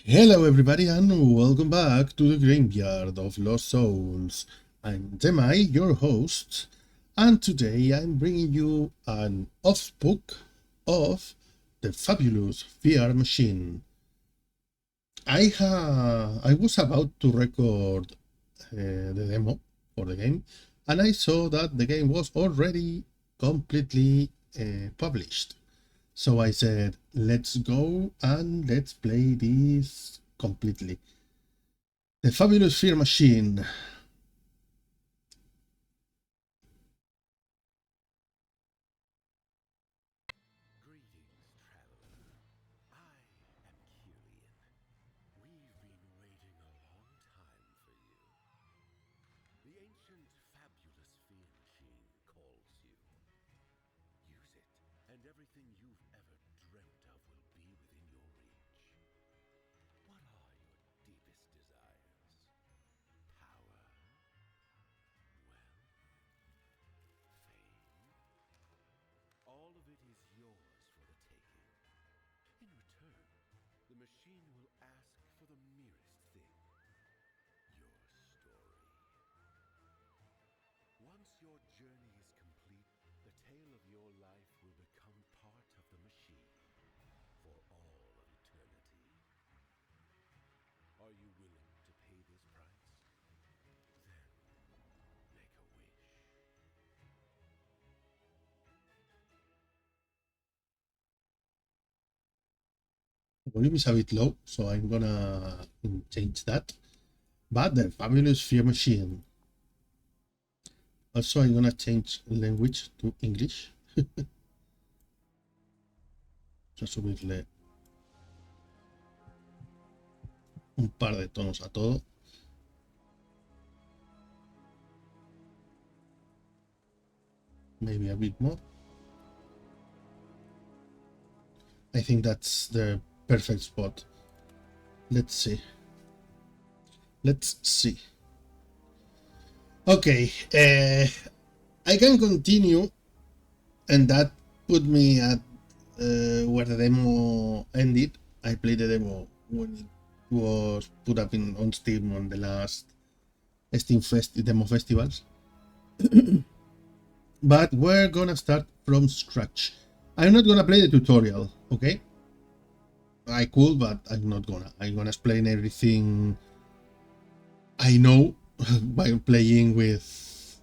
Hello everybody and welcome back to the Graveyard of Lost Souls. I'm Demai, your host, and today I'm bringing you an off-book of the fabulous VR machine. I was about to record the demo for the game, and I saw that the game was already completely published. So I said, let's go and let's play this completely. The Fabulous Fear Machine. The volume is a bit low, so I'm gonna change that. But the Fabulous Fear Machine. Also, I'm gonna change language to English. Vamos a subirle un par de tonos a todo. Maybe a bit more. I think that's the perfect spot. Let's see. Okay, I can continue, and that put me at where the demo ended. I played the demo when it was put up on Steam on the last Steam demo festivals. But we're gonna start from scratch. I'm not gonna play the tutorial, okay? I could, but I'm not gonna. I'm gonna explain everything I know by playing with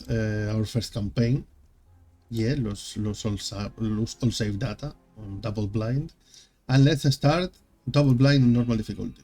our first campaign. Yeah, los all save data on double blind. And let's start double blind on normal difficulty.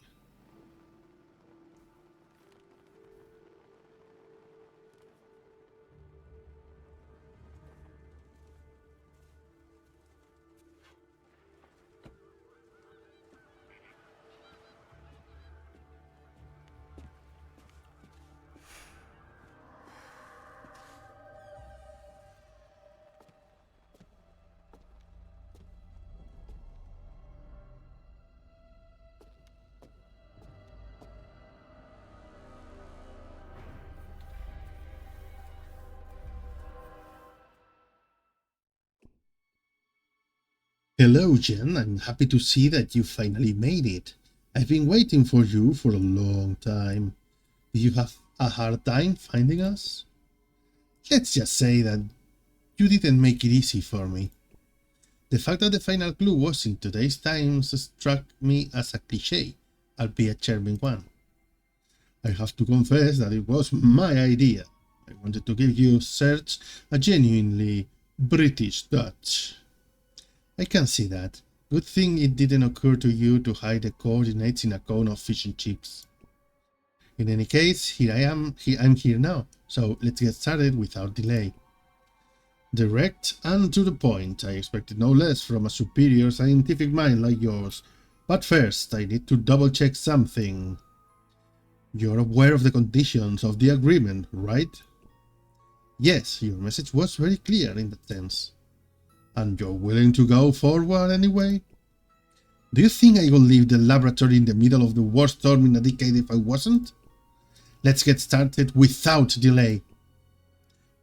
Hello, Jen. I'm happy to see that you finally made it. I've been waiting for you for a long time. Did you have a hard time finding us? Let's just say that you didn't make it easy for me. The fact that the final clue was in today's times struck me as a cliché, albeit charming one. I have to confess that it was my idea. I wanted to give you search a genuinely British touch. I can see that. Good thing it didn't occur to you to hide the coordinates in a cone of fish and chips. In any case, here I am. I'm here now, so let's get started without delay. Direct and to the point. I expected no less from a superior scientific mind like yours. But first, I need to double-check something. You're aware of the conditions of the agreement, right? Yes, your message was very clear in that sense. And you're willing to go forward anyway? Do you think I will leave the laboratory in the middle of the worst storm in a decade if I wasn't? Let's get started without delay.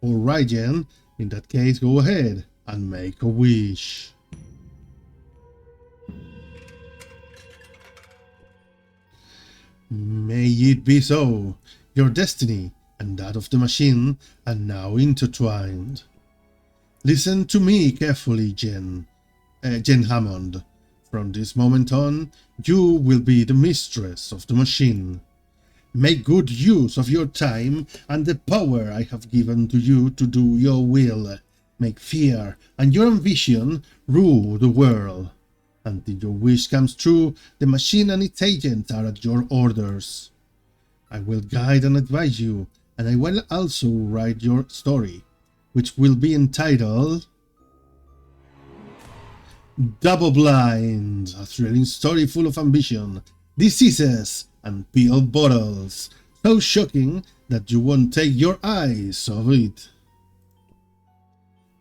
Alright, Jen. In that case, go ahead and make a wish. May it be so. Your destiny and that of the machine are now intertwined. Listen to me carefully, Jen Hammond. From this moment on, you will be the mistress of the machine. Make good use of your time and the power I have given to you to do your will. Make fear and your ambition rule the world. Until your wish comes true, the machine and its agents are at your orders. I will guide and advise you, and I will also write your story, which will be entitled Double Blind, a thrilling story full of ambition, diseases, and pill bottles, so shocking that you won't take your eyes off it.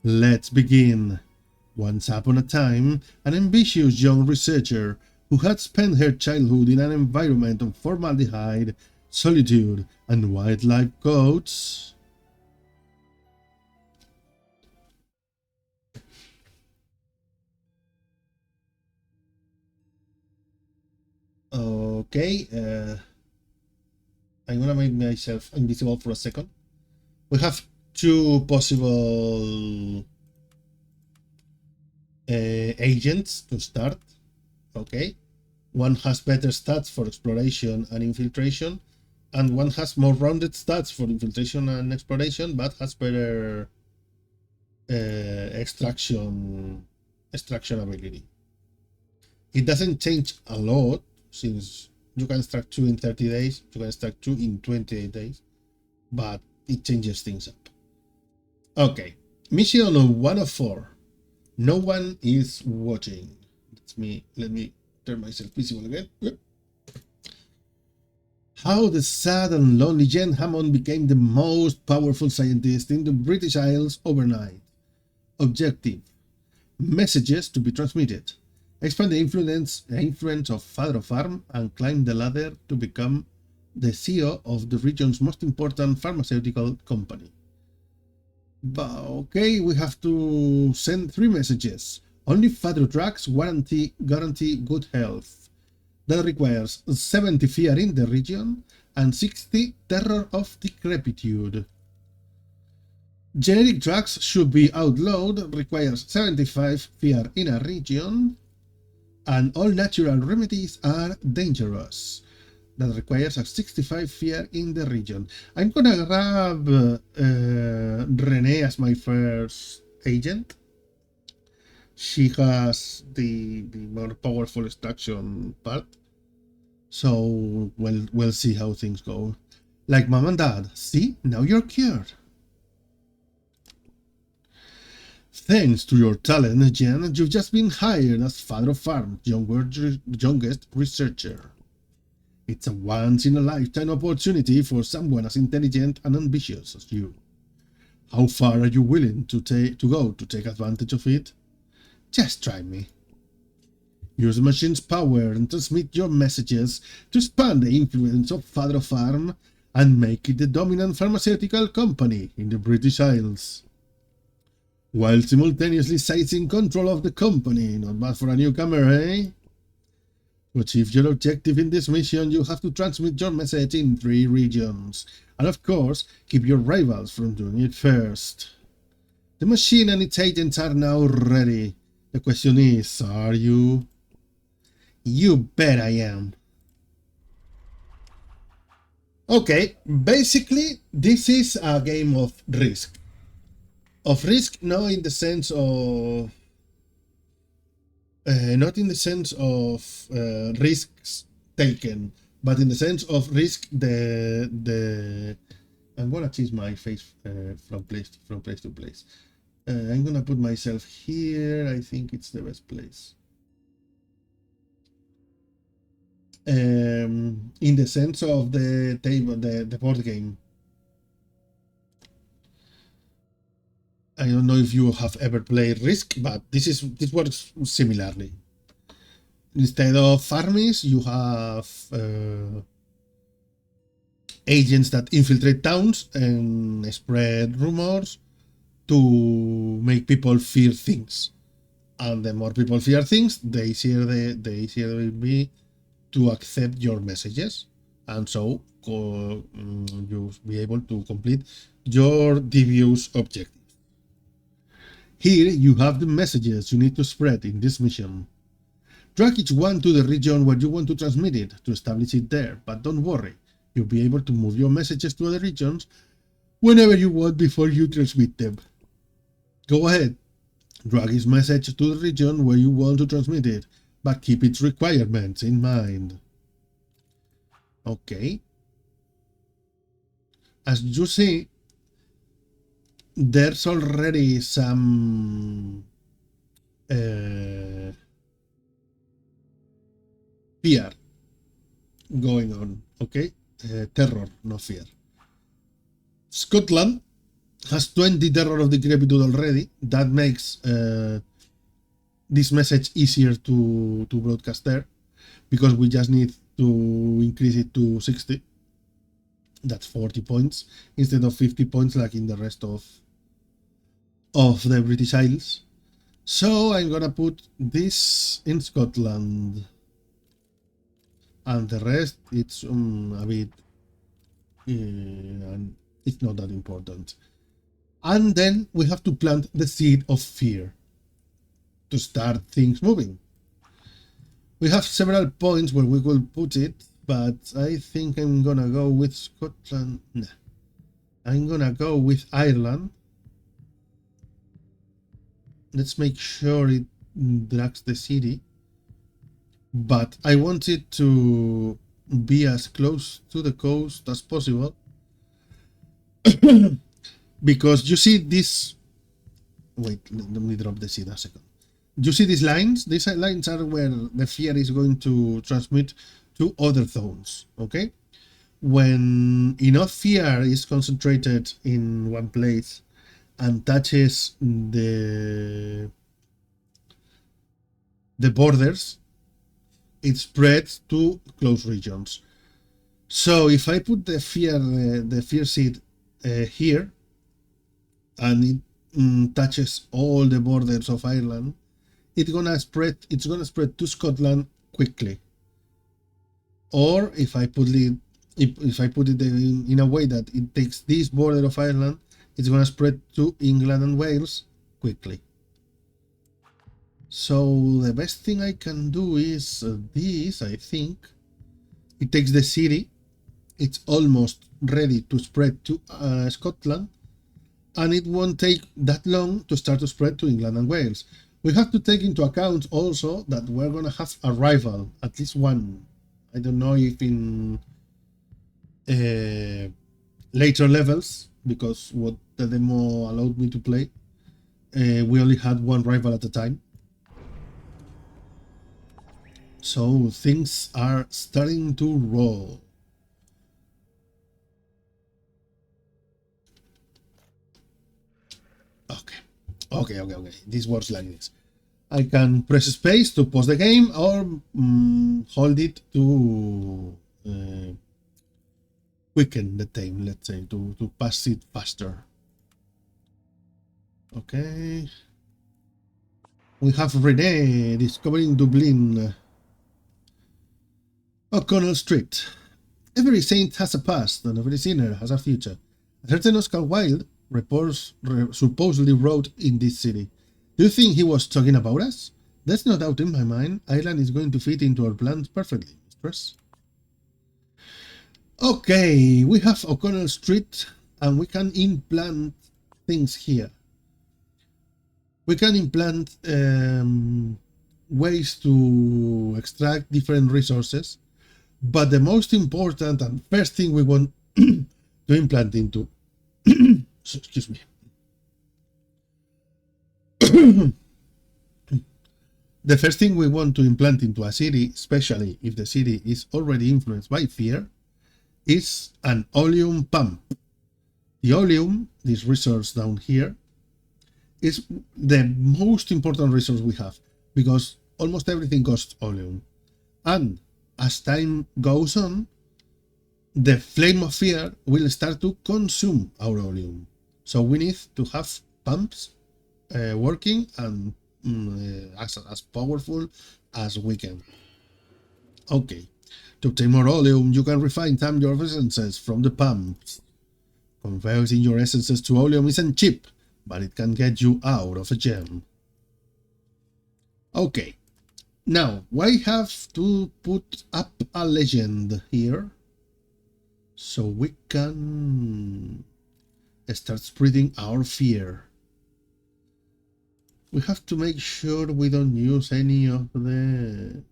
Let's begin. Once upon a time, an ambitious young researcher who had spent her childhood in an environment of formaldehyde, solitude, and wildlife coats. Okay, I'm gonna make myself invisible for a second. We have two possible agents to start. Okay, one has better stats for exploration and infiltration, and one has more rounded stats for infiltration and exploration, but has better extraction ability. It doesn't change a lot, since you can extract 2 in 30 days, you can extract 2 in 28 days, but it changes things up. Okay, mission 1 of 4. No one is watching. Let me turn myself visible again. How the sad and lonely Jen Hammond became the most powerful scientist in the British Isles overnight. Objective: messages to be transmitted. Expand the influence of Father of Farm and climb the ladder to become the CEO of the region's most important pharmaceutical company. But okay, we have to send 3 messages. Only Father drugs guarantee good health. That requires 70 fear in the region and 60 terror of decrepitude. Generic drugs should be outlawed, requires 75 fear in a region, and all natural remedies are dangerous. That requires a 65 fear in the region. I'm gonna grab Renee as my first agent. She has the more powerful extraction part. So we'll see how things go. Like Mom and Dad, see? Now you're cured. Thanks to your talent, Jen, you've just been hired as Father of Farm, youngest researcher. It's a once-in-a-lifetime opportunity for someone as intelligent and ambitious as you. How far are you willing to go to take advantage of it? Just try me. Use the machine's power and transmit your messages to expand the influence of Father of Farm and make it the dominant pharmaceutical company in the British Isles, while simultaneously seizing control of the company. Not bad for a newcomer, eh? To achieve your objective in this mission, you have to transmit your message in 3 regions, and of course, keep your rivals from doing it first. The machine and its agents are now ready. The question is, are you? You bet I am. Okay, basically, this is a game of risk. Of risk, not in the sense of risks taken, but in the sense of risk. I'm gonna change my face from place to place. I'm gonna put myself here. I think it's the best place. In the sense of the table, the board game. I don't know if you have ever played Risk, but this works similarly. Instead of farmies, you have agents that infiltrate towns and spread rumors to make people fear things. And the more people fear things, the easier it will be to accept your messages. and so you'll be able to complete your devious objective. Here you have the messages you need to spread in this mission. Drag each one to the region where you want to transmit it to establish it there, but don't worry, you'll be able to move your messages to other regions whenever you want before you transmit them. Go ahead, drag each message to the region where you want to transmit it, but keep its requirements in mind. Okay. As you see, there's already some fear going on, okay? Terror, no fear. Scotland has 20 terror of decrepitude already. That makes this message easier to broadcast there, because we just need to increase it to 60. That's 40 points instead of 50 points like in the rest of the British Isles. So I'm gonna put this in Scotland, and the rest it's a bit and it's not that important. And then we have to plant the seed of fear to start things moving. We have several points where we will put it, but I think I'm gonna go with Scotland. Nah. I'm gonna go with Ireland. Let's make sure it drags the city, but I want it to be as close to the coast as possible. Because you see this, wait, let me drop the seed a second. You see these lines? These lines are where the fear is going to transmit to other zones, okay? When enough fear is concentrated in one place and touches the borders, it spreads to close regions. So if I put the fear seed here, and it touches all the borders of Ireland, it's gonna spread to Scotland quickly. Or if I put it in a way that it takes this border of Ireland, it's gonna spread to England and Wales quickly. So the best thing I can do is this, I think. It takes the city, it's almost ready to spread to Scotland, and it won't take that long to start to spread to England and Wales. We have to take into account also that we're going to have a rival, at least one. I don't know if in later levels, because what the demo allowed me to play, we only had one rival at a time. So things are starting to roll. Okay. This works like this. I can press space to pause the game, or hold it to quicken the time, let's say, to pass it faster. Okay. We have Renee discovering Dublin. O'Connell Street. Every saint has a past, and every sinner has a future. A certain Oscar Wilde supposedly wrote in this city. Do you think he was talking about us? There's no doubt in my mind. Ireland is going to fit into our plans perfectly, mistress. Okay, we have O'Connell Street, and we can implant things here. We can implant ways to extract different resources, but the most important and first thing we want to implant into excuse me. The first thing we want to implant into a city, especially if the city is already influenced by fear, is an oleum pump. The oleum, this resource down here, is the most important resource we have, because almost everything costs oleum. And as time goes on, the flame of fear will start to consume our oleum. So we need to have pumps working and as powerful as we can. Okay, To obtain more oleum, you can refine some of your essences from the pumps. Converting your essences to oleum isn't cheap, but it can get you out of a gem. Okay, now we have to put up a legend here so we can start spreading our fear. We have to make sure we don't use any of the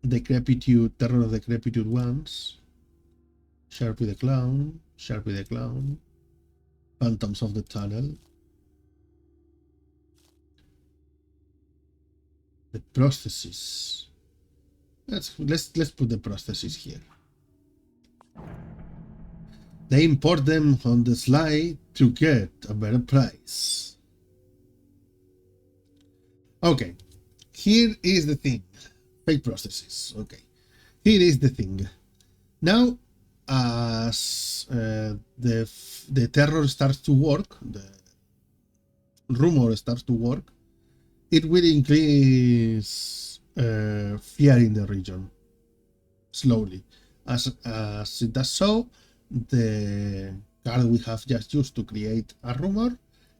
decrepitude, terror of decrepitude ones. Sharpie the Clown, Sharpie the Clown, Phantoms of the Tunnel. The prosthesis. Let's put the prosthesis here. They import them on the slide to get a better price. Okay, here is the thing. Fake prosthesis. Okay, here is the thing. Now, as the terror starts to work, the rumor starts to work, it will increase fear in the region slowly. As it does so, the card we have just used to create a rumor,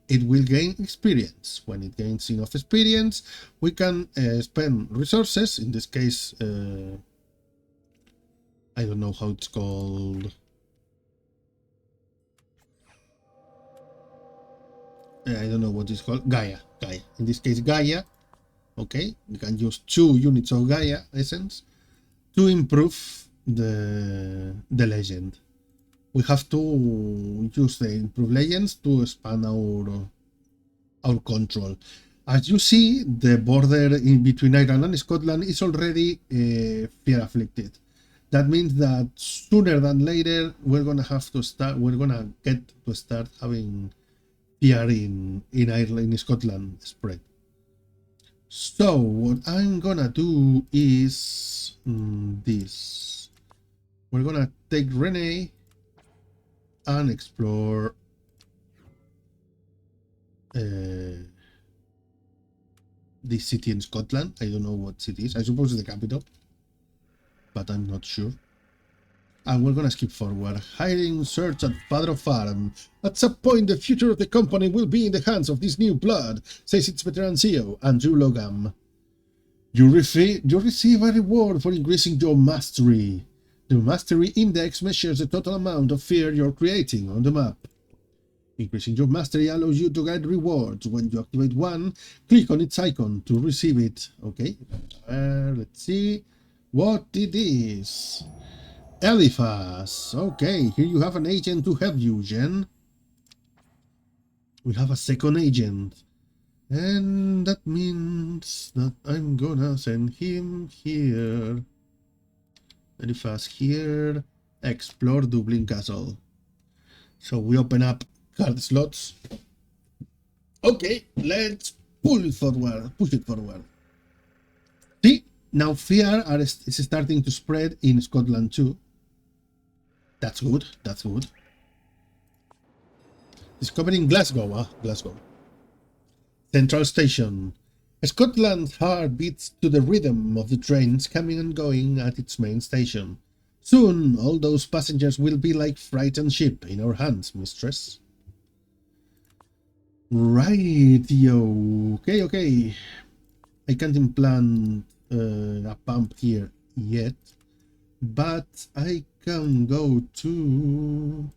it will gain experience. When it gains enough experience, we can spend resources. In this case, I don't know how it's called. I don't know what it's called. Gaia. In this case, Gaia. Okay, we can use 2 units of Gaia essence to improve the legend. We have to use the improved legends to expand our control. As you see, the border in between Ireland and Scotland is already fear afflicted. That means that sooner than later we're gonna get to start having fear in Ireland, in Scotland spread. So what I'm gonna do is this. We're gonna take Renee and explore this city in Scotland. I don't know what city it is. I suppose it's the capital, but I'm not sure. And we're gonna skip forward. Hiring search at Padro Farm. At some point, the future of the company will be in the hands of this new blood, says its veteran CEO, Andrew Logan. You receive a reward for increasing your mastery. The mastery index measures the total amount of fear you're creating on the map. Increasing your mastery allows you to get rewards. When you activate one, click on its icon to receive it. Okay, let's see what it is. Eliphas. Okay, here you have an agent to help you, Jen. We have a second agent. And that means that I'm gonna send him here. Eliphas here. Explore Dublin Castle. So we open up card slots. Okay, let's push it forward. See, now fear is starting to spread in Scotland too. That's good. Discovering Glasgow. Glasgow. Central Station. Scotland's heart beats to the rhythm of the trains coming and going at its main station. Soon, all those passengers will be like frightened sheep in our hands, mistress. Right, yo. Okay. I can't implant a pump here yet, but I can go to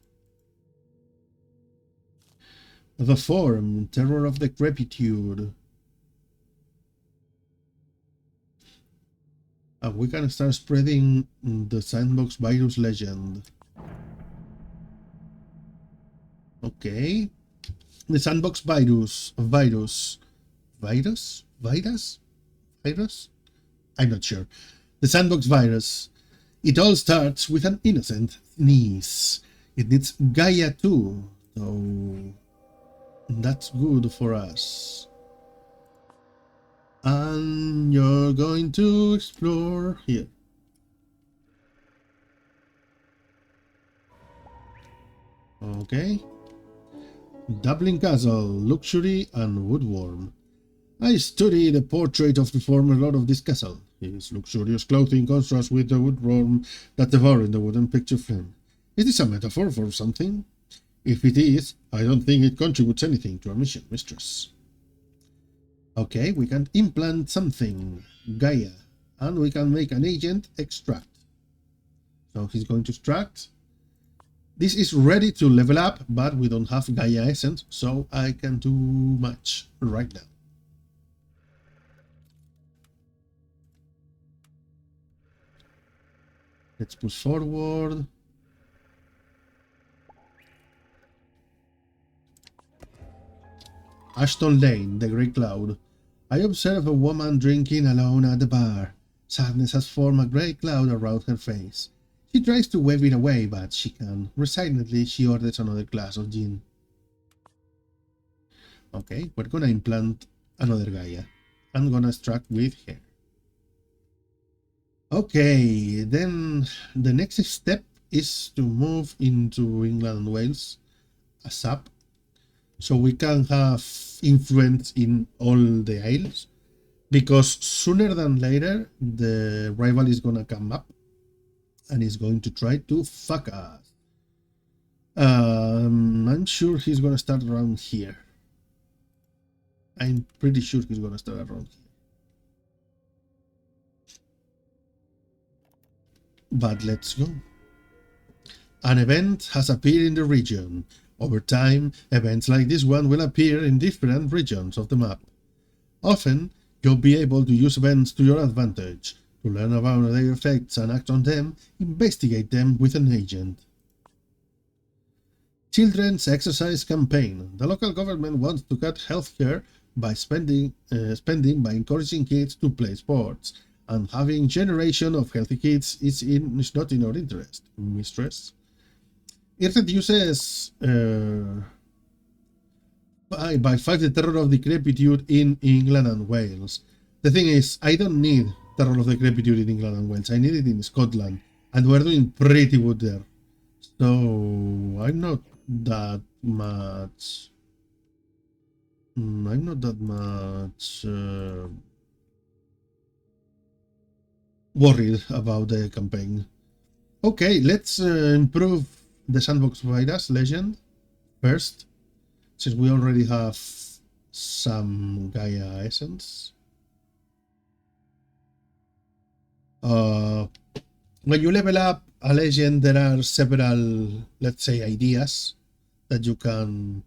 the form, Terror of Decrepitude. And we can start spreading the sandbox virus legend. Okay. The sandbox virus? I'm not sure. The sandbox virus. It all starts with an innocent niece. It needs Gaia too, so that's good for us. And you're going to explore here. Okay. Dublin Castle, luxury and woodworm. I studied the portrait of the former lord of this castle. His luxurious clothing contrasts with the woodworm that devoured the wooden picture frame. Is this a metaphor for something? If it is, I don't think it contributes anything to our mission, mistress. Okay, we can implant something, Gaia, and we can make an agent extract. So he's going to extract. This is ready to level up, but we don't have Gaia Essence, so I can do much right now. Let's push forward. Ashton Lane, the Grey Cloud. I observe a woman drinking alone at the bar. Sadness has formed a grey cloud around her face. She tries to wave it away, but she can't. Resignedly, she orders another glass of gin. Okay, we're gonna implant another Gaia. I'm gonna extract with her. Okay, then the next step is to move into England and Wales ASAP, so we can have influence in all the isles, because sooner than later the rival is gonna come up and is going to try to fuck us. I'm sure he's gonna start around here. I'm pretty sure he's gonna start around here. But let's go. An event has appeared in the region. Over time, events like this one will appear in different regions of the map. Often, you'll be able to use events to your advantage, to learn about their effects and act on them, investigate them with an agent. Children's Exercise Campaign. The local government wants to cut healthcare by spending by encouraging kids to play sports, and having generation of healthy kids is not in our interest, mistress. It reduces by 5 the terror of decrepitude in England and Wales. The thing is, I don't need terror of decrepitude in England and Wales. I need it in Scotland, and we're doing pretty good there. So I'm not that much. Worried about the campaign. Okay, let's improve the sandbox virus legend first, since we already have some Gaia essence. When you level up a legend, there are several, let's say, ideas that you can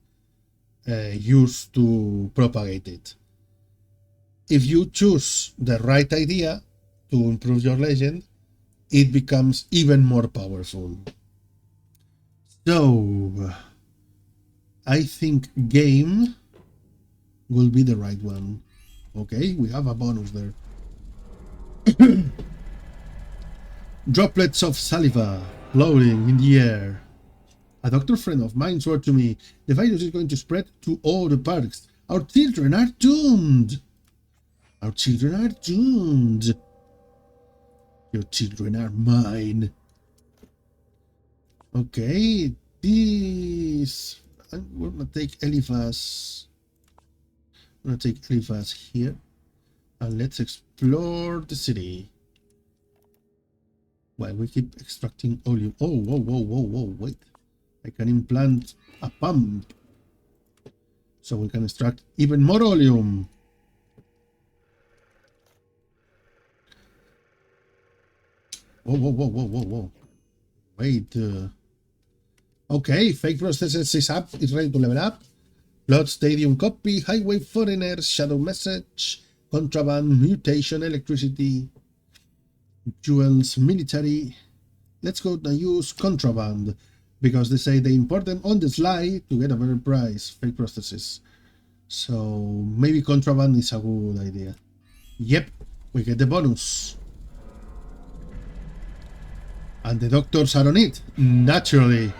use to propagate it. If you choose the right idea to improve your legend, it becomes even more powerful. So, I think game will be the right one. Okay, we have a bonus there. Droplets of saliva floating in the air. A doctor friend of mine swore to me, the virus is going to spread to all the parks. Our children are doomed. Our children are doomed. Your children are mine. Okay, this... We're gonna take Eliphas. I'm gonna take Eliphas here. And let's explore the city. While we keep extracting oleum. Oh, whoa, wait. I can implant a pump. So we can extract even more oleum. Whoa. Wait. Okay, fake processes is up. It's ready to level up. Plot, stadium copy, highway foreigners, shadow message, contraband, mutation, electricity, jewels, military. Let's go and use contraband, because they say they import them on the sly to get a better price. Fake processes. So maybe contraband is a good idea. Yep, we get the bonus. And the doctors are on it, naturally.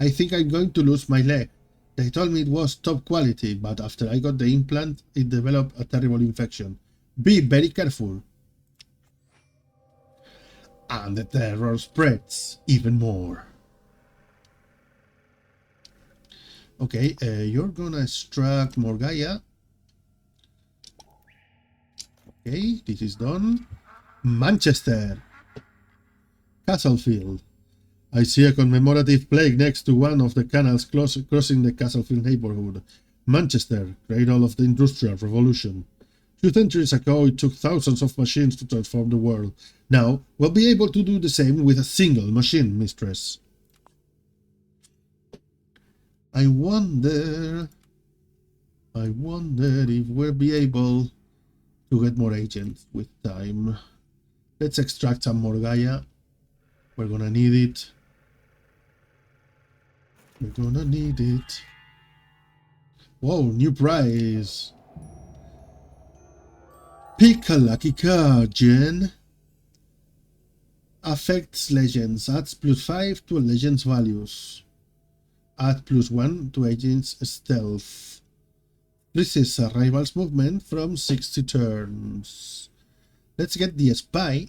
I think I'm going to lose my leg. They told me it was top quality, but after I got the implant, it developed a terrible infection. Be very careful. And the terror spreads even more. Okay, you're gonna extract more Gaia. Okay, this is done. Manchester. Castlefield. I see a commemorative plaque next to one of the canals crossing the Castlefield neighborhood. Manchester, cradle of the Industrial Revolution. 2 centuries ago, it took thousands of machines to transform the world. Now, we'll be able to do the same with a single machine, mistress. I wonder if we'll be able to get more agents with time. Let's extract some more Gaia. We're gonna need it. We're gonna need it. Whoa, new prize. Pick a lucky card, Jen. Affects legends. Adds +5 to a legend's values. Add +1 to agent's stealth. Increases a rival's movement from 60 turns. Let's get the spy.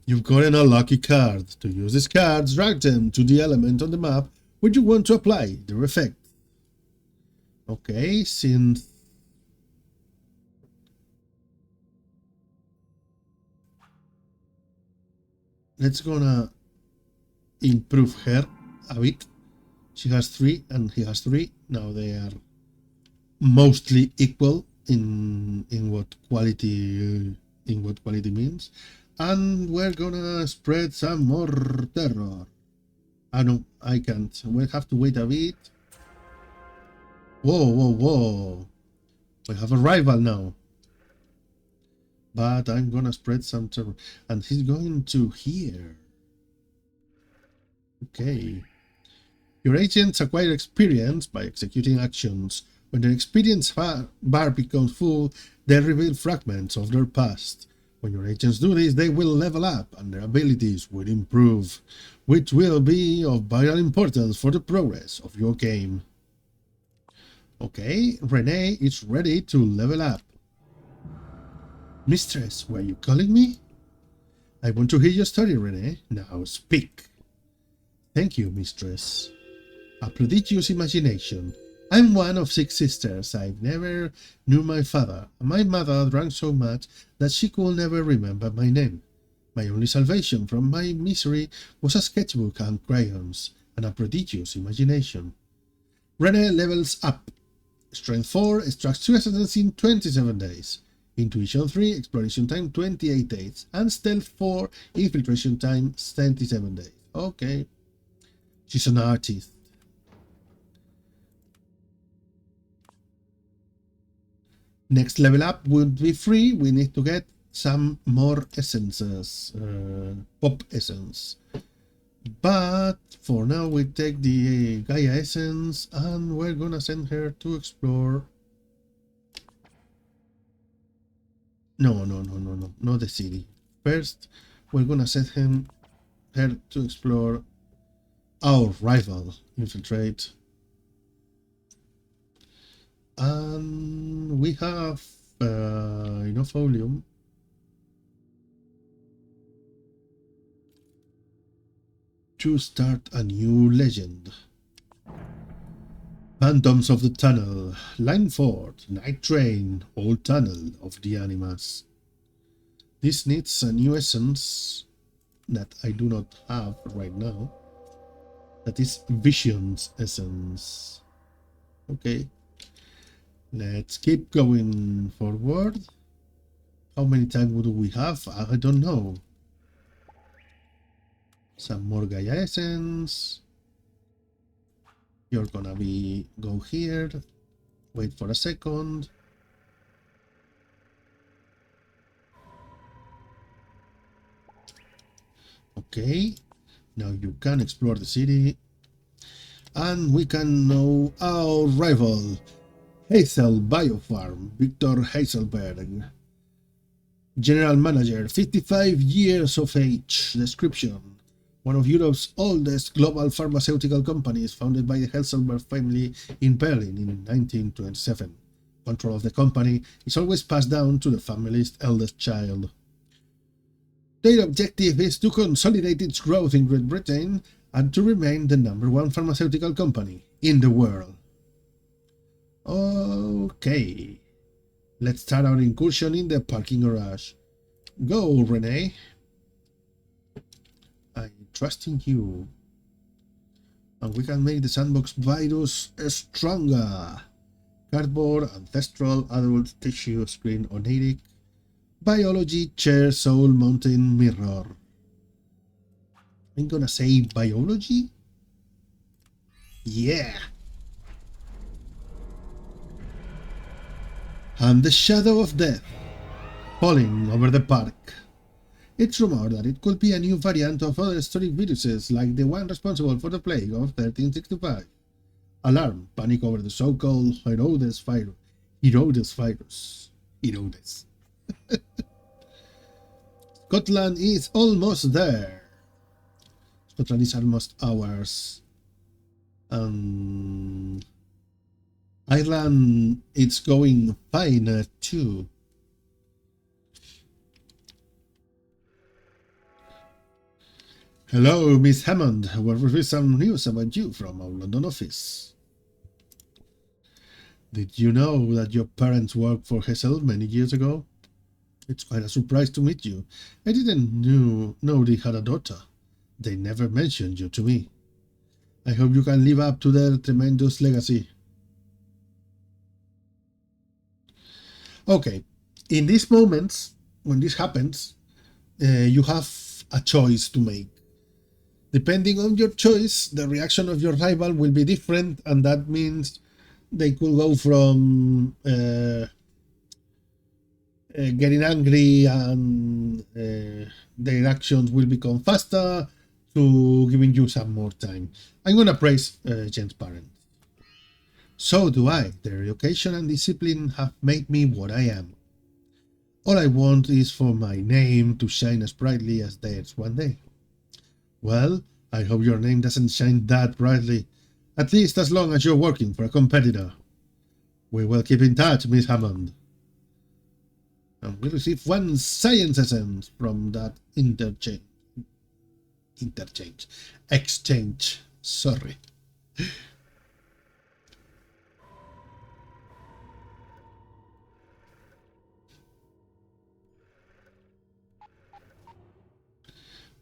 You've gotten a lucky card. To use these cards, drag them to the element on the map where you want to apply their effect. Okay, since let's gonna improve her a bit. She has 3 and he has 3. Now they are mostly equal in what quality means. And we're gonna spread some more terror. Ah no, I can't. We'll have to wait a bit. Whoa. We have a rival now. But I'm gonna spread some terror. And he's going to here. Okay. Your agents acquire experience by executing actions. When their experience bar becomes full, they reveal fragments of their past. When your agents do this, they will level up and their abilities will improve, which will be of vital importance for the progress of your game. Okay, Renee is ready to level up. Mistress, were you calling me? I want to hear your story, Renee. Now speak. Thank you, mistress. A prodigious imagination. I'm one of 6 sisters. I never knew my father. My mother drank so much that she could never remember my name. My only salvation from my misery was a sketchbook and crayons, and a prodigious imagination. Renee levels up. Strength 4 extracts 2 essence in 27 days. Intuition 3, exploration time 28 days. And stealth 4, infiltration time 27 days. Okay. She's an artist. Next level up would be free. We need to get some more essences, pop essence. But for now we take the Gaia essence and we're gonna send her to explore. No, not the city. First, we're gonna send her to explore our rival, infiltrate. And we have enough volume to start a new legend. Phantoms of the Tunnel, Line 4, Night Train, Old Tunnel of the Animas. This needs a new essence that I do not have right now. That is Visions essence. Okay. Let's keep going forward. How many times do we have? I don't know. Some more Gaia essence. You're gonna go here. Wait for a second. Okay. Now you can explore the city. And we can know our rival. Hazel Biofarm, Victor Hazelberg. General Manager, 55 years of age. Description. One of Europe's oldest global pharmaceutical companies, founded by the Hazelberg family in Berlin in 1927. Control of the company is always passed down to the family's eldest child. Their objective is to consolidate its growth in Great Britain and to remain the #1 pharmaceutical company in the world. Okay. Let's start our incursion in the parking garage. Go, Renee. I trust in you. And we can make the sandbox virus stronger. Cardboard, ancestral, adult tissue, screen, oniric, biology, chair, soul, mountain, mirror. I'm gonna say biology? Yeah! And the shadow of death, falling over the park. It's rumored that it could be a new variant of other historic viruses like the one responsible for the plague of 1365. Alarm, panic over the so-called Herodes virus. Herodes. Scotland is almost there. Scotland is almost ours. Ireland, it's going fine too. Hello, Miss Hammond. We've received some news about you from our London office. Did you know that your parents worked for Hessel many years ago? It's quite a surprise to meet you. I didn't know they had a daughter. They never mentioned you to me. I hope you can live up to their tremendous legacy. Okay, in these moments, when this happens, you have a choice to make. Depending on your choice, the reaction of your rival will be different, and that means they could go from getting angry and their actions will become faster to giving you some more time. I'm gonna praise Jen's parents. So do I. Their education and discipline have made me what I am. All I want is for my name to shine as brightly as theirs one day. Well, I hope your name doesn't shine that brightly, at least as long as you're working for a competitor. We will keep in touch, Miss Hammond. And we receive 1 science essence from that exchange. Sorry.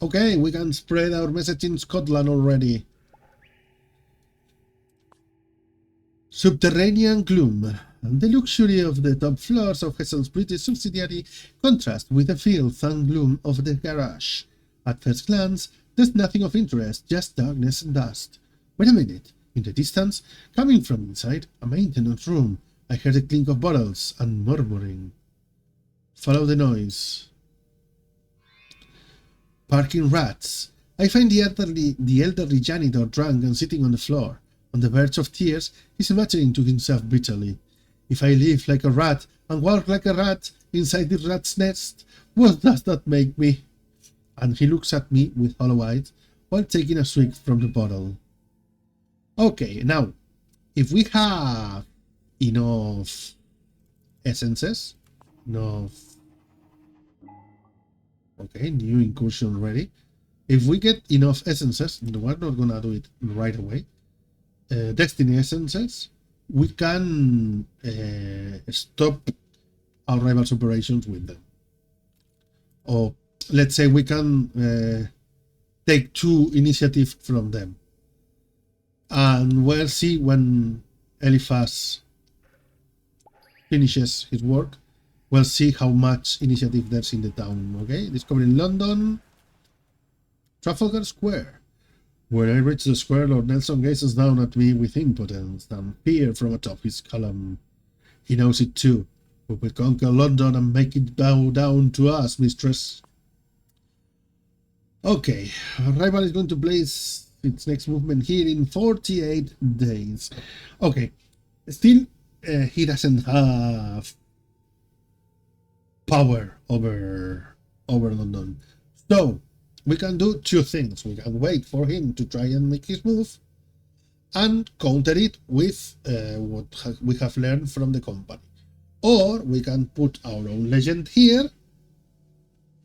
Okay, we can spread our message in Scotland already. Subterranean gloom. The luxury of the top floors of Hessel's British subsidiary contrasts with the filth and gloom of the garage. At first glance, there's nothing of interest, just darkness and dust. Wait a minute. In the distance, coming from inside a maintenance room, I heard the clink of bottles and murmuring. Follow the noise. Parking rats. I find the elderly janitor drunk and sitting on the floor. On the verge of tears, he's imagining to himself bitterly. If I live like a rat and walk like a rat inside the rat's nest, what does that make me? And he looks at me with hollow eyes while taking a swig from the bottle. Okay, now, if we have enough essences, okay, new incursion ready. If we get enough essences, we're not gonna do it right away. Destiny essences, we can stop our rivals' operations with them. Or let's say we can take 2 initiative from them. And we'll see when Eliphas finishes his work. We'll see how much initiative there's in the town. Okay, discovering London, Trafalgar Square. When I reach the square, Lord Nelson gazes down at me with impotence and fear from atop his column. He knows it too. We will conquer London and make it bow down to us, mistress. Okay, our rival is going to place its next movement here in 48 days. Okay, still, he doesn't have power over London. So, we can do 2 things. We can wait for him to try and make his move and counter it with what we have learned from the company. Or we can put our own legend here.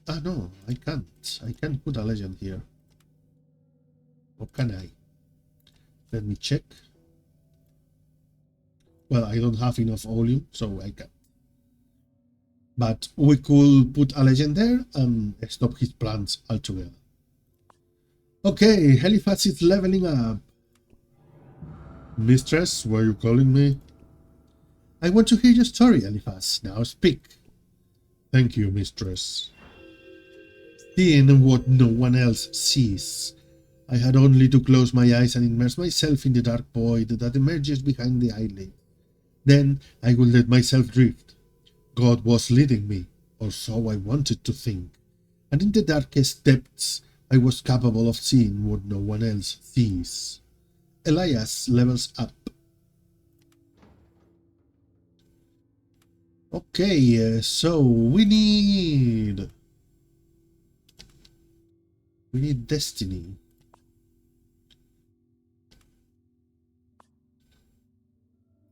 Ah, no, I can't. I can't put a legend here. Or can I? Let me check. Well, I don't have enough volume, so I can't. But we could put a legend there and stop his plans altogether. Okay, Eliphaz is leveling up. Mistress, were you calling me? I want to hear your story, Eliphaz. Now speak. Thank you, mistress. Seeing what no one else sees. I had only to close my eyes and immerse myself in the dark void that emerges behind the eyelid. Then I would let myself drift. God was leading me, or so I wanted to think. And in the darkest depths, I was capable of seeing what no one else sees. Elias levels up. Okay, so we need destiny.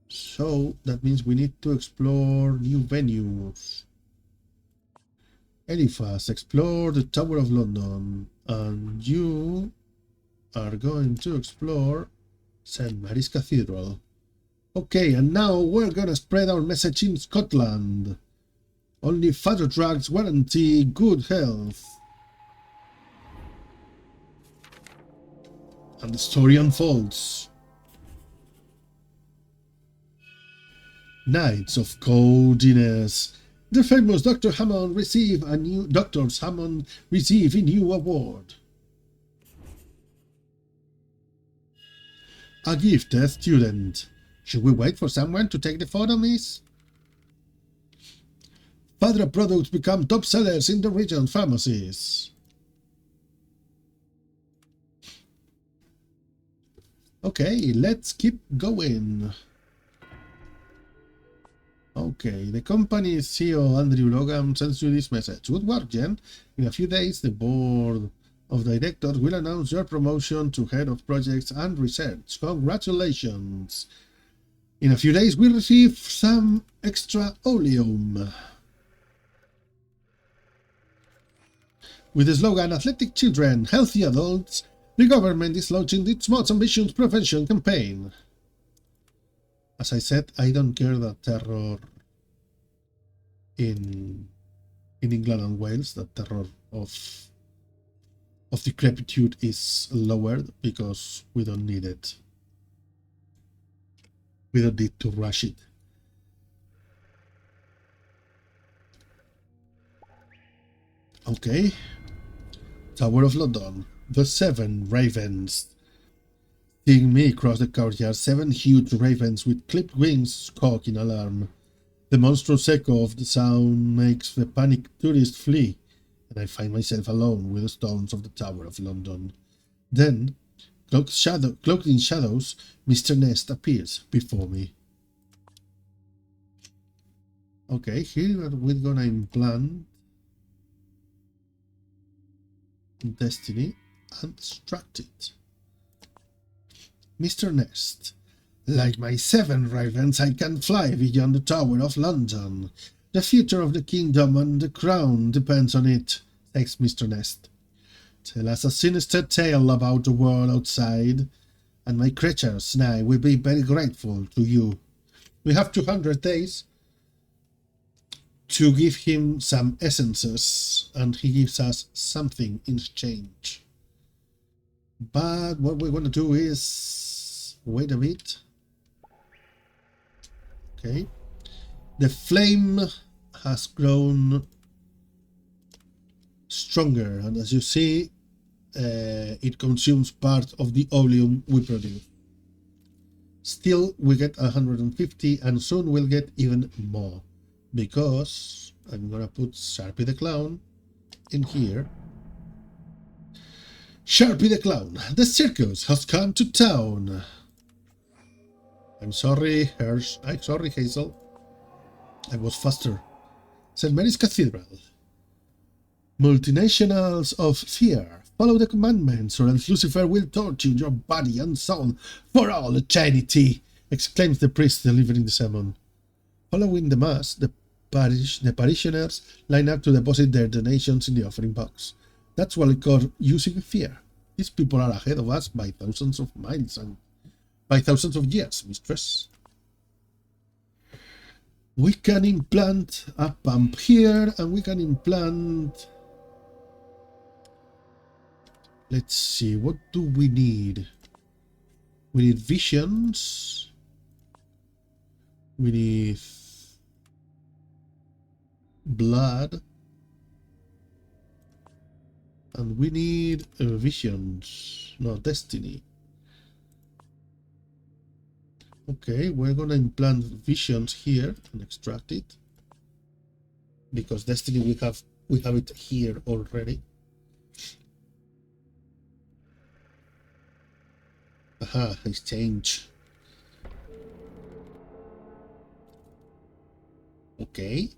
So that means we need to explore new venues. Eliphaz, explore the Tower of London, and you are going to explore St. Mary's Cathedral. Okay, and now we're gonna spread our message in Scotland. Only further drugs guarantee good health. And the story unfolds. Nights of Coldiness. The famous Dr. Hammond receive a new award. A gifted student. Should we wait for someone to take the photo, miss? Fadra products become top sellers in the region pharmacies. Okay, let's keep going. Okay, the company's CEO Andrew Logan sends you this message. Good work, Jen. In a few days, the board of directors will announce your promotion to head of projects and research. Congratulations. In a few days, we'll receive some extra oleum. With the slogan Athletic Children, Healthy Adults, the government is launching its most ambitious prevention campaign. As I said, I don't care that terror in England and Wales, the terror of decrepitude is lowered because we don't need it. We don't need to rush it. Okay. Tower of London. The 7 ravens. Seeing me cross the courtyard, 7 huge ravens with clipped wings squawk in alarm. The monstrous echo of the sound makes the panicked tourist flee, and I find myself alone with the stones of the Tower of London. Then, cloaked in shadows, Mr. Nest appears before me. Okay, here we're gonna implant destiny and extract it. Mr. Nest, like my 7 ravens, I can fly beyond the Tower of London. The future of the kingdom and the crown depends on it, says Mr. Nest. Tell us a sinister tale about the world outside, and my creatures and I will be very grateful to you. We have 200 days to give him some essences, and he gives us something in exchange. But what we're going to do is wait a bit. Okay, the flame has grown stronger, and as you see, it consumes part of the oleum we produce. Still, we get 150, and soon we'll get even more, because I'm gonna put Sharpie the Clown in here. Sharpie the Clown, the circus has come to town. I'm sorry, Hazel. I was faster. St. Mary's Cathedral. Multinationals of fear, follow the commandments, or else Lucifer will torture your body and soul for all eternity, exclaims the priest delivering the sermon. Following the mass, the parishioners line up to deposit their donations in the offering box. That's what we call using fear. These people are ahead of us by thousands of miles and by thousands of years, mistress. We can implant a pump here, and we can implant... Let's see, what do we need? We need visions. We need blood. And we need visions. No, destiny. Okay, we're gonna implant visions here and extract it. Because destiny we have it here already. Aha, exchange. Okay.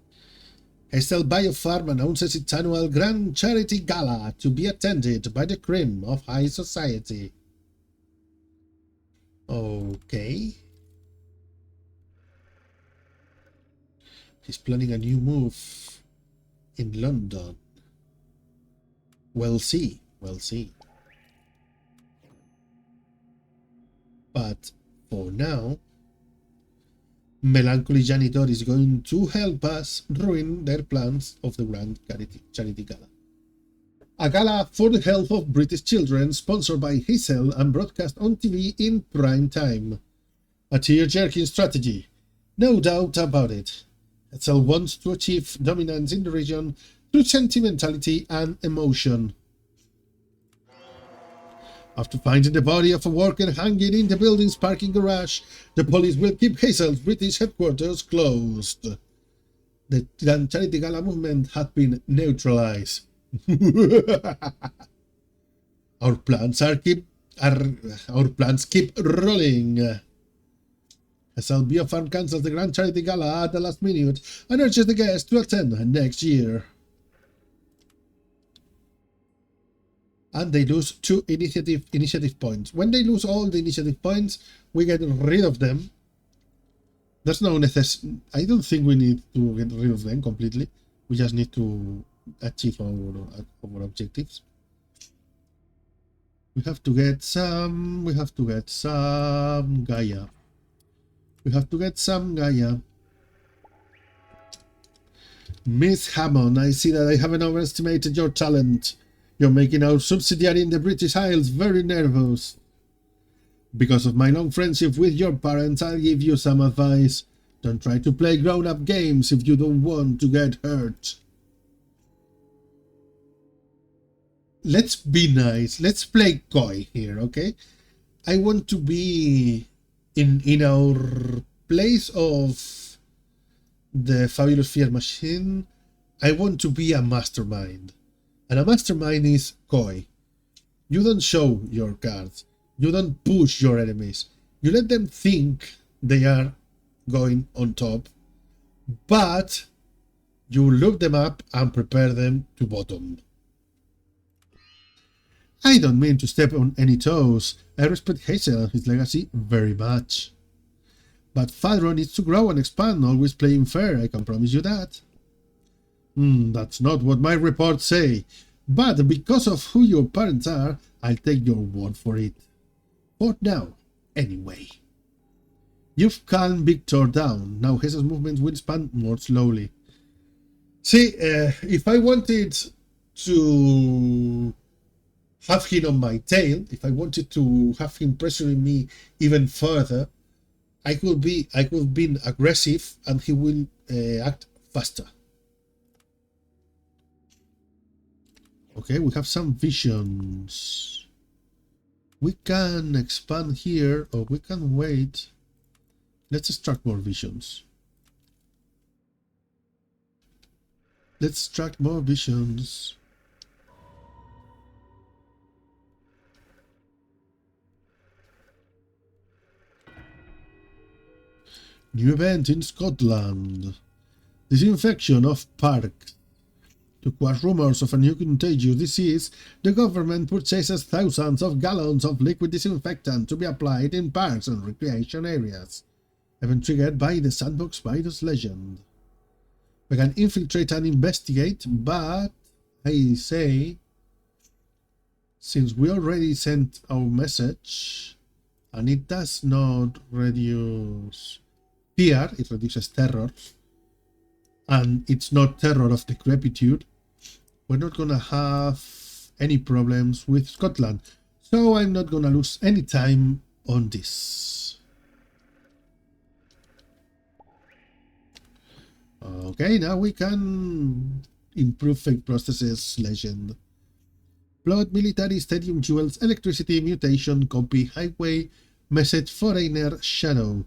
Hestel Biopharm announces its annual Grand Charity Gala to be attended by the cream of high society. Okay. He's planning a new move in London. We'll see. We'll see. But for now, Melancholy Janitor is going to help us ruin their plans of the Grand Charity Gala. A gala for the health of British children, sponsored by Hazel and broadcast on TV in prime time. A tear-jerking strategy, no doubt about it. Hazel wants to achieve dominance in the region through sentimentality and emotion. After finding the body of a worker hanging in the building's parking garage, the police will keep Hazel's British headquarters closed. The Grand Charity Gala movement had been neutralized. Our plans keep rolling. Hazel Biofarm cancels the Grand Charity Gala at the last minute and urges the guests to attend next year. And they lose 2 initiative points. When they lose all the initiative points, we get rid of them. There's no necessity. I don't think we need to get rid of them completely. We just need to achieve our objectives. We have to get some. We have to get some Gaia. We have to get some Gaia. Miss Hammond, I see that I haven't overestimated your talent. You're making our subsidiary in the British Isles very nervous. Because of my long friendship with your parents, I'll give you some advice. Don't try to play grown-up games if you don't want to get hurt. Let's be nice. Let's play coy here, okay? I want to be in our place of the Fabulous Fear Machine. I want to be a mastermind. And a mastermind is coy. You don't show your cards. You don't push your enemies. You let them think they are going on top, but you look them up and prepare them to bottom. I don't mean to step on any toes. I respect Hazel and his legacy very much. But Fadro needs to grow and expand, always playing fair, I can promise you that. That's not what my reports say. But because of who your parents are, I'll take your word for it. For now, anyway. You've calmed Victor down. Now Hazel's movements will expand more slowly. See, if I wanted to have him on my tail, if I wanted to have him pressuring me even further, I could be aggressive and he will act faster. Okay, we have some visions. We can expand here or we can wait. Let's extract more visions. Let's extract more visions. New event in Scotland. Disinfection of parks. To quash rumors of a new contagious disease, the government purchases thousands of gallons of liquid disinfectant to be applied in parks and recreation areas. Event triggered by the sandbox virus legend. We can infiltrate and investigate, but I say, since we already sent our message, and it does not reduce fear, it reduces terror, and it's not Terror of Decrepitude, we're not gonna have any problems with Scotland. So I'm not gonna lose any time on this. Okay, now we can improve fake processes, legend. Plot, military, stadium jewels, electricity, mutation, copy, highway, message, foreigner, shadow.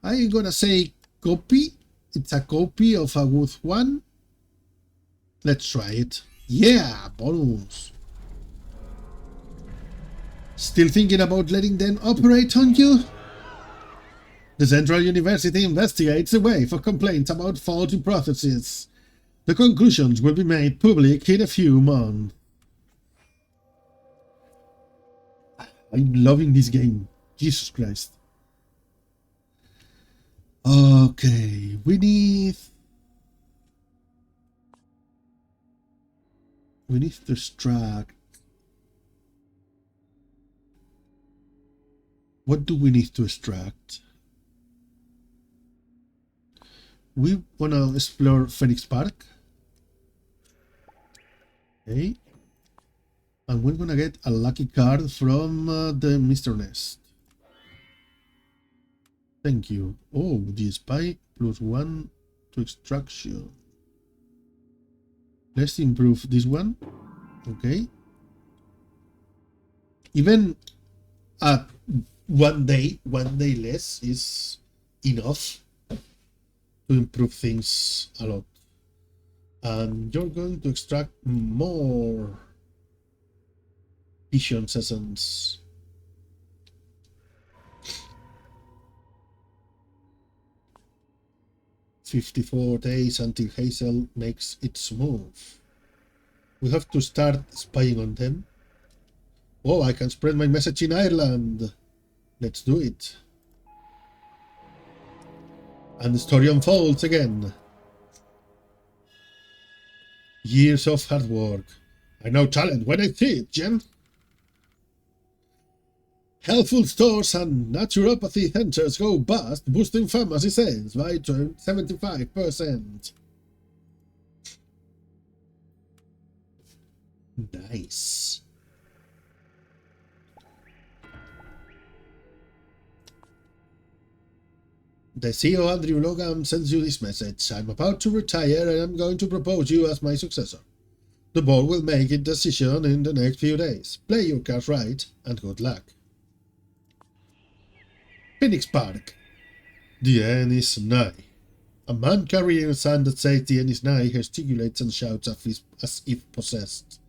I'm gonna say copy. It's a copy of a good one. Let's try it. Yeah, bonus. Still thinking about letting them operate on you? The Central University investigates a way for complaints about faulty processes. The conclusions will be made public in a few months. I'm loving this game. Jesus Christ. Okay, we need to extract. What do we need to extract? We want to explore Phoenix Park. Okay. And we're going to get a lucky card from the Mr. Nest. Thank you. Oh, the spy +1 to extraction. Let's improve this one. Okay. Even at one day less is enough to improve things a lot. And you're going to extract more vision sessions. "54 days until Hazel makes its move." We have to start spying on them. Oh, I can spread my message in Ireland. Let's do it. And the story unfolds again. Years of hard work. I know talent when I see it, Jen. Healthful stores and naturopathy centers go bust, boosting pharmacy sales by 75%. Nice. The CEO Andrew Logan sends you this message. I'm about to retire and I'm going to propose you as my successor. The board will make a decision in the next few days. Play your cards right and good luck. Phoenix Park. The end is nigh. A man carrying a sign that says the end is nigh gesticulates and shouts as if possessed.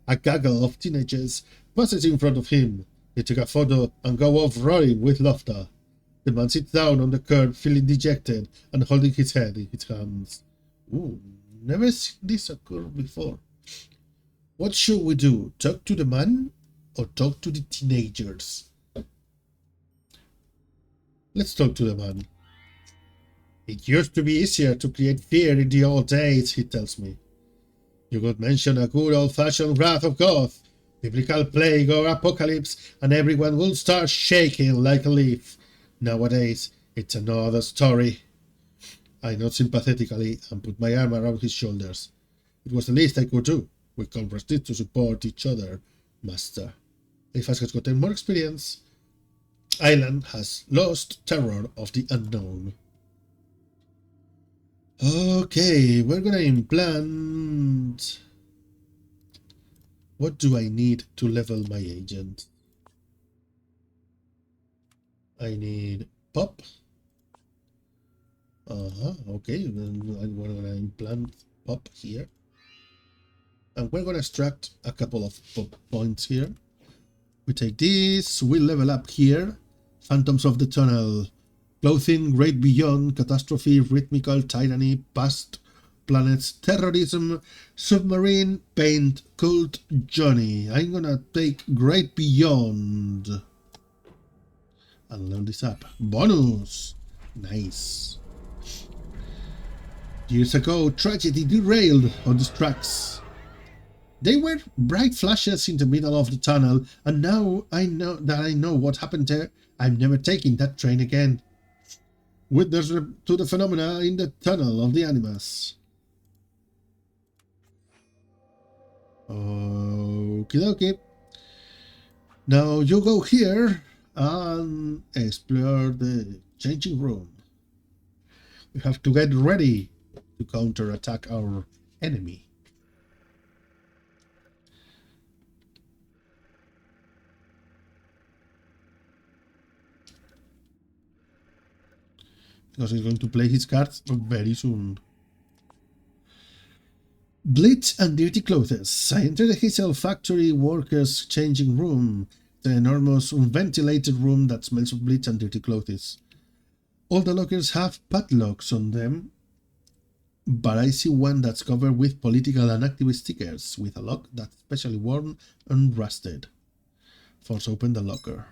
A gaggle of teenagers passes in front of him. They take a photo and go off roaring with laughter. The man sits down on the curb, feeling dejected and holding his head in his hands. Ooh, never seen this occur before. What should we do? Talk to the man or talk to the teenagers? Let's talk to the man. It used to be easier to create fear in the old days, he tells me. You could mention a good old-fashioned wrath of God, biblical plague or apocalypse, and everyone will start shaking like a leaf. Nowadays, it's another story. I nod sympathetically and put my arm around his shoulders. It was the least I could do. We conversed to support each other, master. Eliphas has gotten more experience. Island has lost terror of the unknown. Okay, we're gonna implant. What do I need to level my agent? I need pop. Okay, then we're gonna implant pop here. And we're gonna extract a couple of pop points here. We take this, we level up here. Phantoms of the Tunnel. Clothing, Great Beyond, Catastrophe, Rhythmical, Tyranny, Past, Planets, Terrorism, Submarine, Paint, Cult, Johnny. I'm gonna take Great Beyond. And learn this up. Bonus! Nice. Years ago, tragedy derailed on these tracks. They were bright flashes in the middle of the tunnel, and now I know what happened there. I'm never taking that train again. Witness to the phenomena in the tunnel of the animas. Okie dokie. Now you go here and explore the changing room. We have to get ready to counterattack our enemy. Because he's going to play his cards very soon. Bleach and dirty clothes. I enter the Hazel factory workers' changing room, the enormous unventilated room that smells of bleach and dirty clothes. All the lockers have padlocks on them, but I see one that's covered with political and activist stickers, with a lock that's specially worn and rusted. Force open the locker.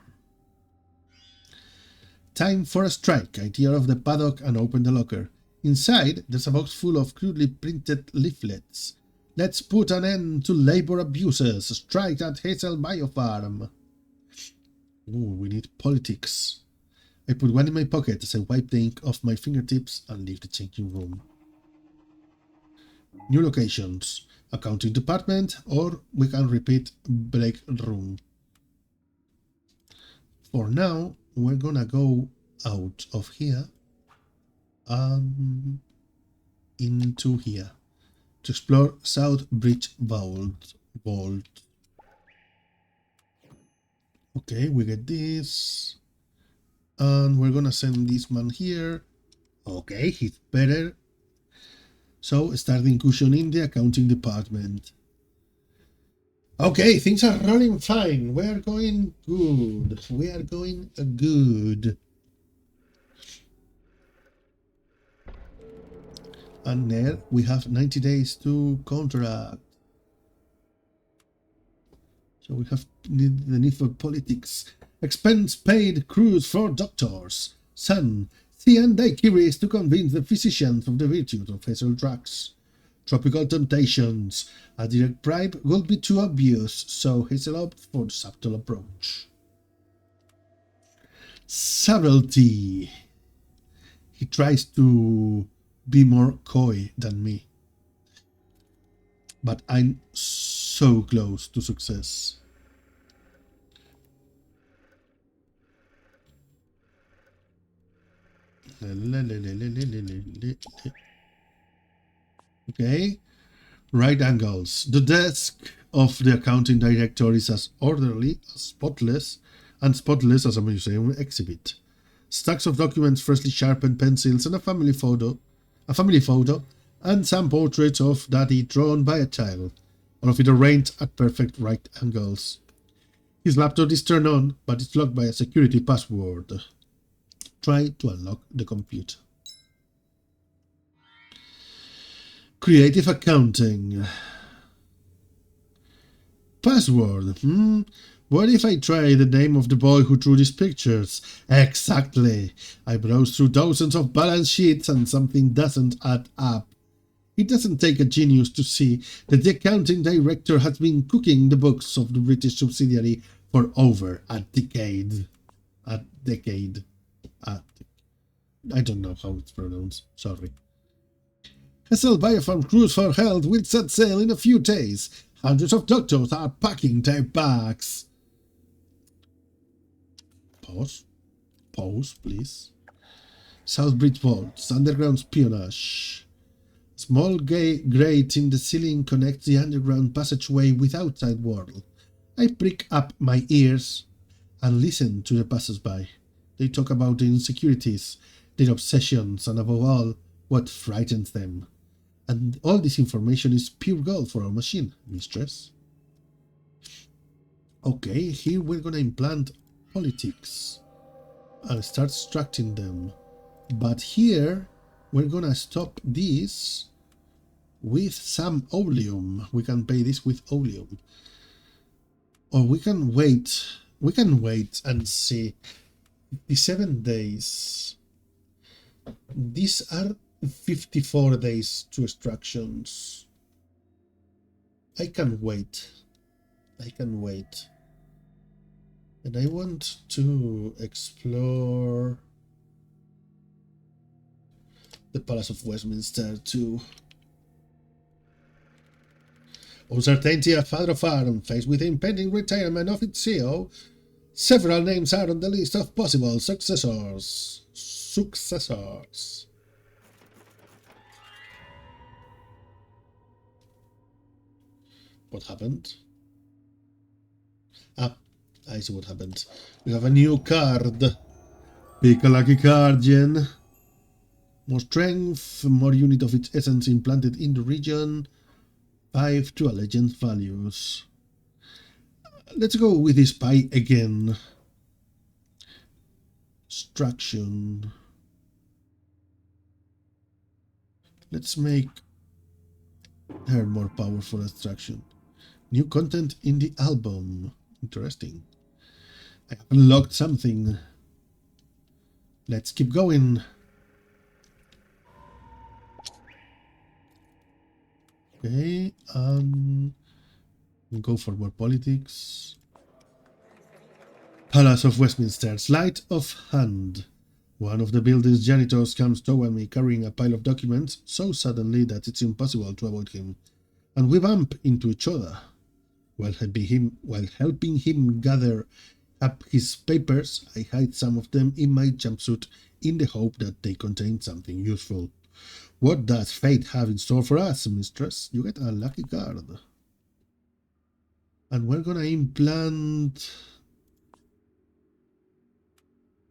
Time for a strike. I tear off the padlock and open the locker. Inside, there's a box full of crudely printed leaflets. Let's put an end to labor abuses. Strike at Hazel Biofarm. Ooh, we need politics. I put one in my pocket as I wipe the ink off my fingertips and leave the changing room. New locations. Accounting department, or we can repeat break room. For now, we're gonna go out of here and into here to explore South Bridge Vault. Okay, we get this. And we're gonna send this man here. Okay, he's better. So, start the incursion in the accounting department. Okay, things are running fine. We are going good. We are going good. And there we have 90 days to counteract. So we have the need for politics. Expense paid cruise for doctors. Sun, sea and daiquiris to convince the physicians of the virtues of hazel drugs. Tropical temptations. A direct bribe will be too obvious, so Hazel opts for the subtle approach. Subtlety. He tries to be more coy than me. But I'm so close to success. Okay. Right angles. The desk of the accounting director is as orderly, as spotless as a museum exhibit. Stacks of documents, freshly sharpened pencils, and a family photo, and some portraits of Daddy drawn by a child, all of it arranged at perfect right angles. His laptop is turned on, but it's locked by a security password. Try to unlock the computer. Creative accounting. Password. What if I try the name of the boy who drew these pictures? Exactly. I browse through dozens of balance sheets and something doesn't add up. It doesn't take a genius to see that the accounting director has been cooking the books of the British subsidiary for over a decade. I don't know how it's pronounced. Sorry. Hazel Biofarm Cruise for Health will set sail in a few days. Hundreds of doctors are packing their bags. Pause, please. Southbridge Vaults, underground espionage. Small grate in the ceiling connects the underground passageway with outside world. I prick up my ears and listen to the passers-by. They talk about the insecurities, their obsessions, and above all, what frightens them. And all this information is pure gold for our machine, mistress. Okay, here we're gonna implant politics and start extracting them. But here we're gonna stop this with some oleum. We can pay this with oleum. Or we can wait. We can wait and see. The 7 days. These are 54 days to extractions. I can wait. And I want to explore the Palace of Westminster too. Uncertainty of Father Farm, faced with the impending retirement of its CEO, several names are on the list of possible successors. What happened? Ah, I see what happened. We have a new card. Pick a lucky card, Jen. More strength, more unit of its essence implanted in the region. 5 to allegiance values. Let's go with this spy again. Extraction. Let's make her more powerful extraction. New content in the album. Interesting. I have unlocked something. Let's keep going. Okay, we'll go for more politics. Palace of Westminster, sleight of hand. One of the building's janitors comes toward me carrying a pile of documents so suddenly that it's impossible to avoid him, and we bump into each other. While helping him gather up his papers, I hide some of them in my jumpsuit in the hope that they contain something useful. What does fate have in store for us, mistress? You get a lucky card. And we're gonna implant...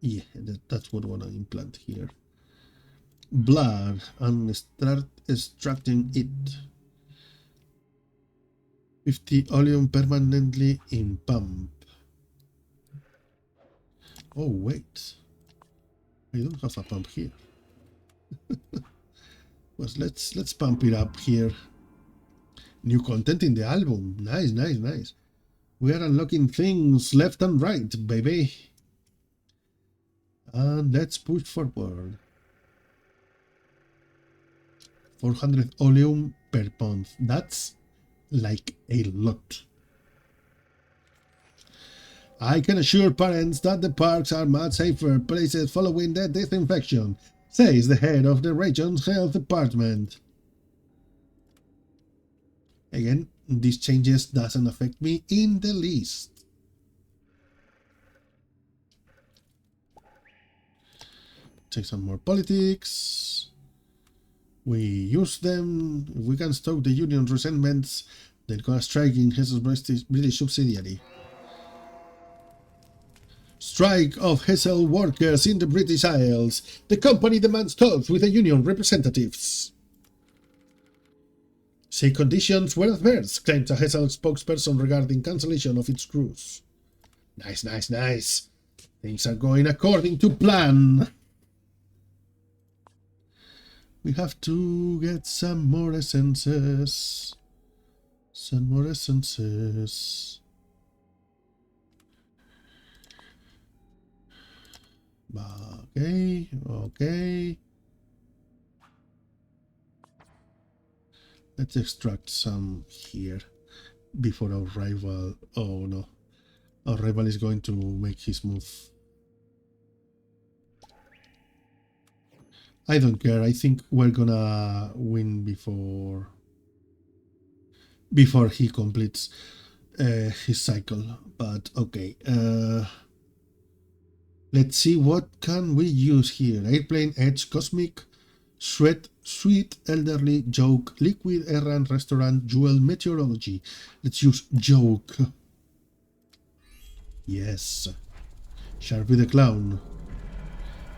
Yeah, that's what I want to implant here. Blood, and start extracting it. 50 oleum permanently in pump. Oh, wait. I don't have a pump here. Well, let's pump it up here. New content in the album. Nice, nice, nice. We are unlocking things left and right, baby. And let's push forward. 400 oleum per month. That's like a lot. I can assure parents that the parks are much safer places following the disinfection, says the head of the region's health department. Again, these changes doesn't affect me in the least. Take some more politics. We use them. If we can stoke the union's resentments, they're gonna strike in Hessel's British subsidiary. Strike of Hessel workers in the British Isles. The company demands talks with the union representatives. Say conditions were adverse, claims a Hessel spokesperson regarding cancellation of its cruise. Nice, nice, nice. Things are going according to plan. We have to get some more essences. Some more essences. Okay, okay. Let's extract some here before our rival. Oh no, our rival is going to make his move. I don't care. I think we're gonna win before he completes his cycle. But okay. Let's see what can we use here. Airplane, Edge, Cosmic, Sweet, Elderly, Joke, Liquid, Errand, Restaurant, Jewel, Meteorology. Let's use Joke. Yes. Sharpie the Clown.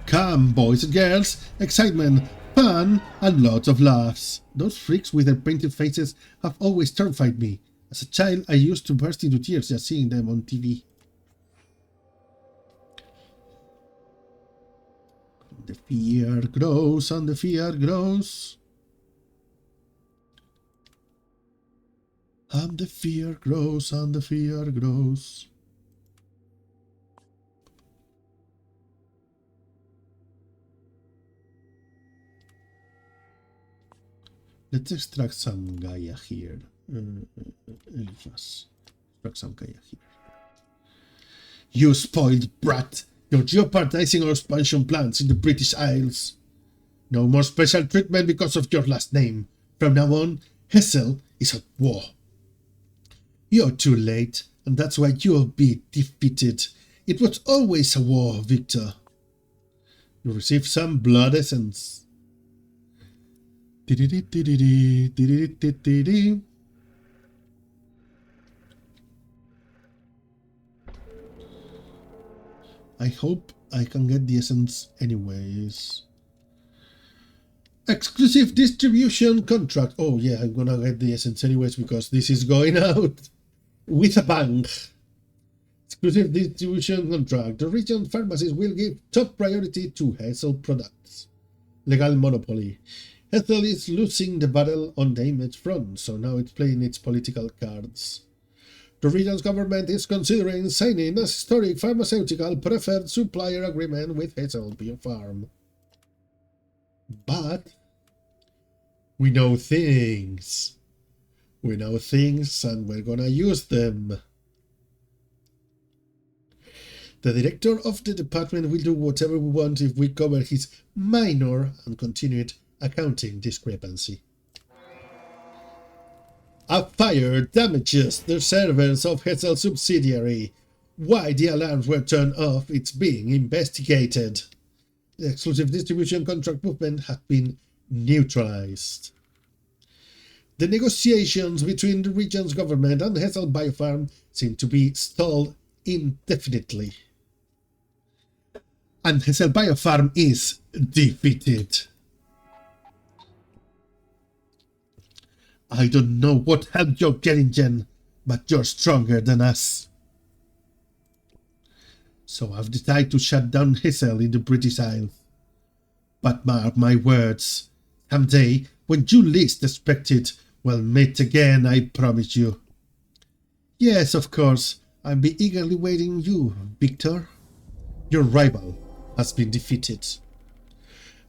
Come, boys and girls. Excitement, fun, and lots of laughs. Those freaks with their painted faces have always terrified me. As a child, I used to burst into tears just seeing them on TV. The fear grows and the fear grows. And the fear grows and the fear grows. Let's extract some Gaia here. Eliphas. Extract some Gaia here. You spoiled brat! You're jeopardizing our expansion plans in the British Isles. No more special treatment because of your last name. From now on, Hessel is at war. You're too late, and that's why you'll be defeated. It was always a war, Victor. You received some blood essence. I hope I can get the essence anyways. Exclusive distribution contract. Oh yeah, I'm gonna get the essence anyways because this is going out with a bang. Exclusive distribution contract. The region pharmacies will give top priority to Hazel products. Legal monopoly. Hazel is losing the battle on the image front, so now it's playing its political cards. The region's government is considering signing a historic pharmaceutical preferred supplier agreement with Hazel Biopharm. But we know things. We know things and we're gonna use them. The director of the department will do whatever we want if we cover his minor and continued accounting discrepancy. A fire damages the servers of Hazel subsidiary. Why the alarms were turned off, it's being investigated. The exclusive distribution contract movement has been neutralized. The negotiations between the region's government and Hazel Biopharm seem to be stalled indefinitely. And Hazel Biopharm is defeated. I don't know what help you're getting, Jen, but you're stronger than us. So I've decided to shut down Hazel in the British Isles. But mark my words, someday, when you least expect it, we'll meet again, I promise you. Yes, of course, I'll be eagerly waiting you, Victor. Your rival has been defeated.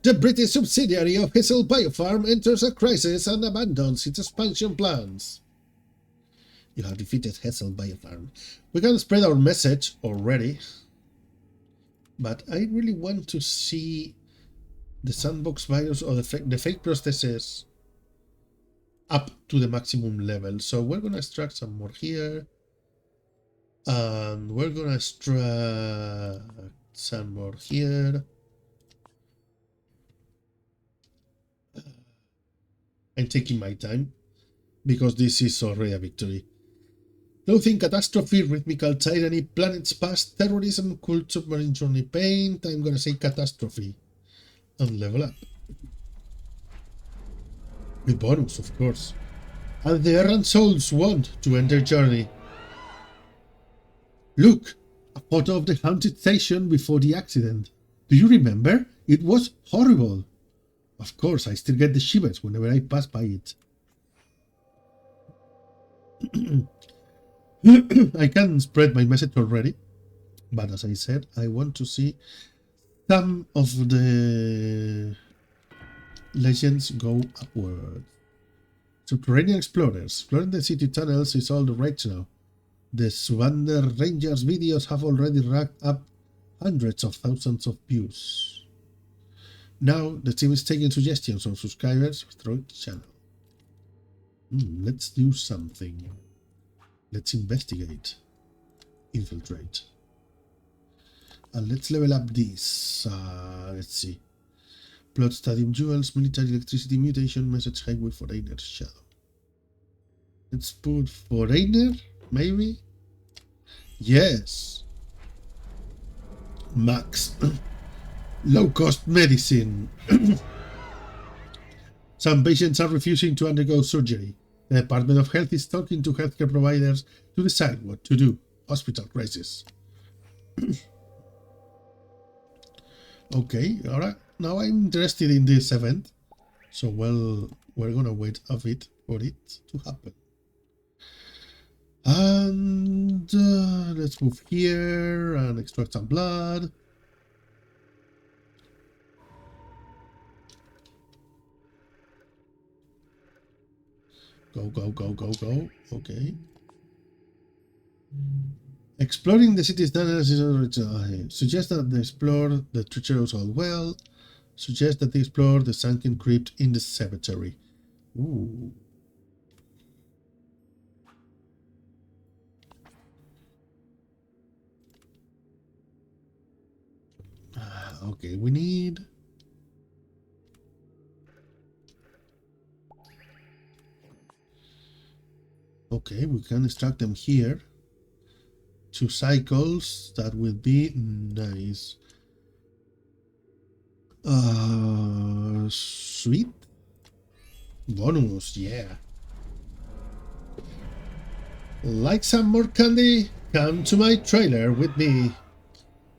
The British subsidiary of Hazel Biopharm enters a crisis and abandons its expansion plans. You have defeated Hazel Biopharm. We can spread our message already. But I really want to see the sandbox virus or the fake prosthesis up to the maximum level. So we're going to extract some more here. And we're going to extract some more here. I'm taking my time because this is already a victory. Loathing, catastrophe, rhythmical tyranny, planets past, terrorism, cult, submarine journey, paint. I'm gonna say catastrophe. And level up. With bonus, of course. And the errant souls want to end their journey. Look! A photo of the haunted station before the accident. Do you remember? It was horrible. Of course, I still get the shivers whenever I pass by it. I can spread my message already, but as I said, I want to see some of the legends go upward. Subterranean explorers. Exploring the city tunnels is all the rage now. The Swander Rangers videos have already racked up hundreds of thousands of views. Now, the team is taking suggestions from subscribers through the channel. Let's do something. Let's investigate. Infiltrate. And let's level up these. Let's see. Plot stadium jewels, military electricity mutation, message highway, foreigner, shadow. Let's put foreigner, maybe? Yes. Max. Low-cost medicine. Some patients are refusing to undergo surgery. The Department of Health is talking to healthcare providers to decide what to do. Hospital crisis. Okay, alright. Now I'm interested in this event. So, well, we're gonna wait a bit for it to happen. And let's move here and extract some blood. Go, go, go, go, go. Okay. Exploring the city's tunnels is suggest that they explore the treacherous all well. Suggest that they explore the sunken crypt in the cemetery. Ooh. Okay, we need... Okay, we can extract them here. 2 cycles, that will be nice. Sweet. Bonus, yeah. Like some more candy? Come to my trailer with me.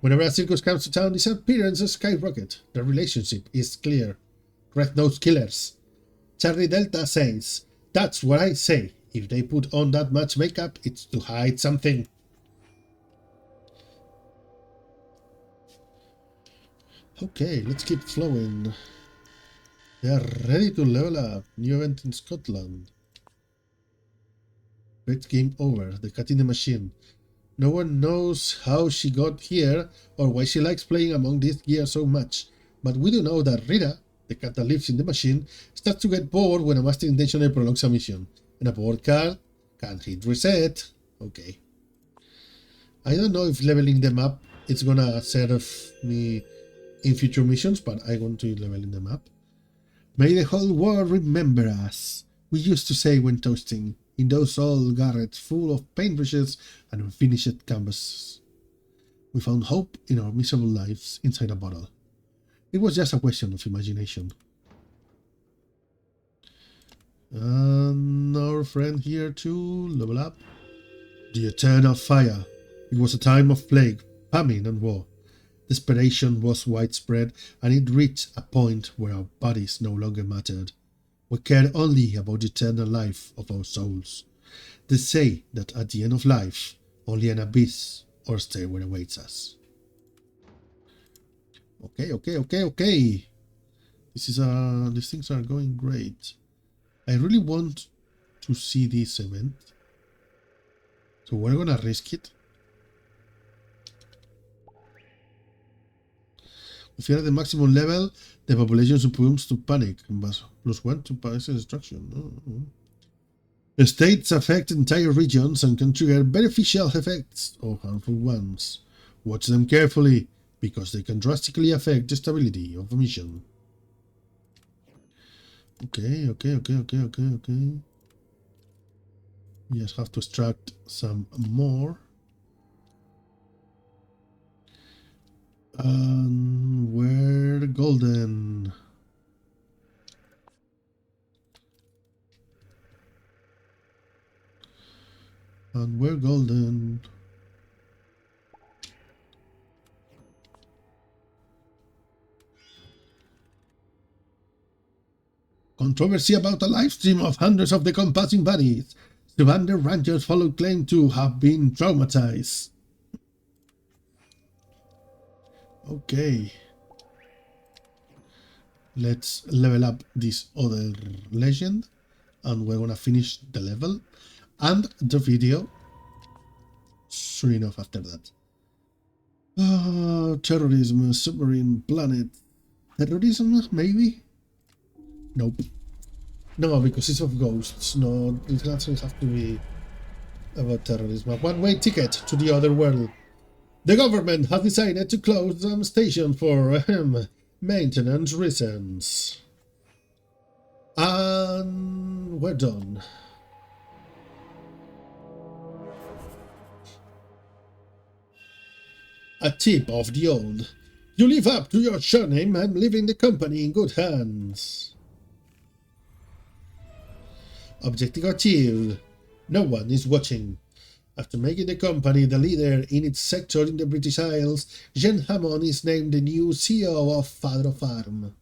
Whenever a circus comes to town, these appearances skyrocket. The relationship is clear. Red-nosed killers. Charlie Delta says, that's what I say. If they put on that much makeup, it's to hide something. Okay, let's keep flowing. They are ready to level up. New event in Scotland. Great game over. The cat in the machine. No one knows how she got here or why she likes playing among these gear so much. But we do know that Rita, the cat that lives in the machine, starts to get bored when a master intentionally prolongs a mission. And a bored cat can't hit reset. Okay. I don't know if leveling them up is gonna serve me in future missions, but I'm going to level them up. May the whole world remember us. We used to say when toasting, in those old garrets full of paintbrushes and unfinished canvases. We found hope in our miserable lives inside a bottle. It was just a question of imagination. And our friend here to level up. The eternal fire. It was a time of plague, famine and war. Desperation was widespread, and it reached a point where our bodies no longer mattered. We cared only about the eternal life of our souls. They say that at the end of life, only an abyss or stairway awaits us. Okay. These things are going great. I really want to see this event. So we're gonna risk it. If you're at the maximum level, the population succumbs to panic. +1 to policy destruction. States affect entire regions and can trigger beneficial effects or harmful ones. Watch them carefully, because they can drastically affect the stability of a mission. Okay. We just have to extract some more. And we're golden. And we're golden. Controversy about a live stream of hundreds of decomposing bodies. Survivor Rangers followed claim to have been traumatized. Okay. Let's level up this other legend. And we're gonna finish the level and the video soon enough after that. Terrorism, submarine, planet. Terrorism, maybe? Nope. No, because it's of ghosts. No, it doesn't have to be about terrorism. A one-way ticket to the other world. The government has decided to close some station for maintenance reasons. And we're done. A tip of the old. You live up to your surname and leaving the company in good hands. Objective achieved. No one is watching. After making the company the leader in its sector in the British Isles, Jen Hammond is named the new CEO of Faro Farm.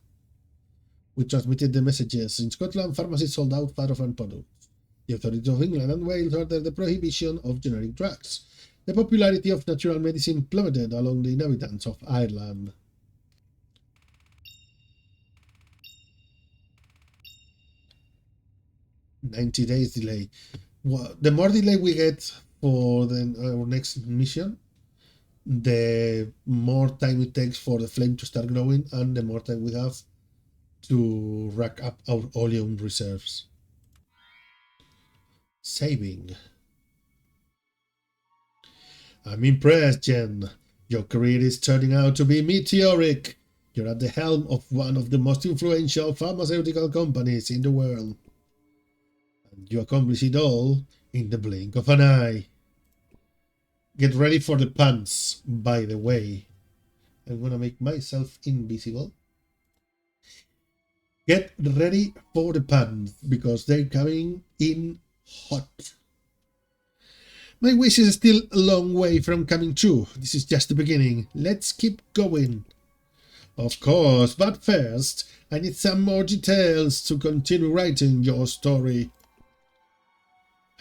We transmitted the messages. In Scotland, pharmacies sold out Faro Farm products. The authorities of England and Wales ordered the prohibition of generic drugs. The popularity of natural medicine plummeted along the inhabitants of Ireland. "90 days delay." Well, the more delay we get for our next mission, the more time it takes for the flame to start growing, and the more time we have to rack up our oleum reserves. Saving. I'm impressed, Jen. Your career is turning out to be meteoric. You're at the helm of one of the most influential pharmaceutical companies in the world. And you accomplish it all in the blink of an eye. Get ready for the puns, by the way. I'm gonna make myself invisible. Get ready for the puns, because they're coming in hot. My wish is still a long way from coming true. This is just the beginning. Let's keep going. Of course, but first, I need some more details to continue writing your story.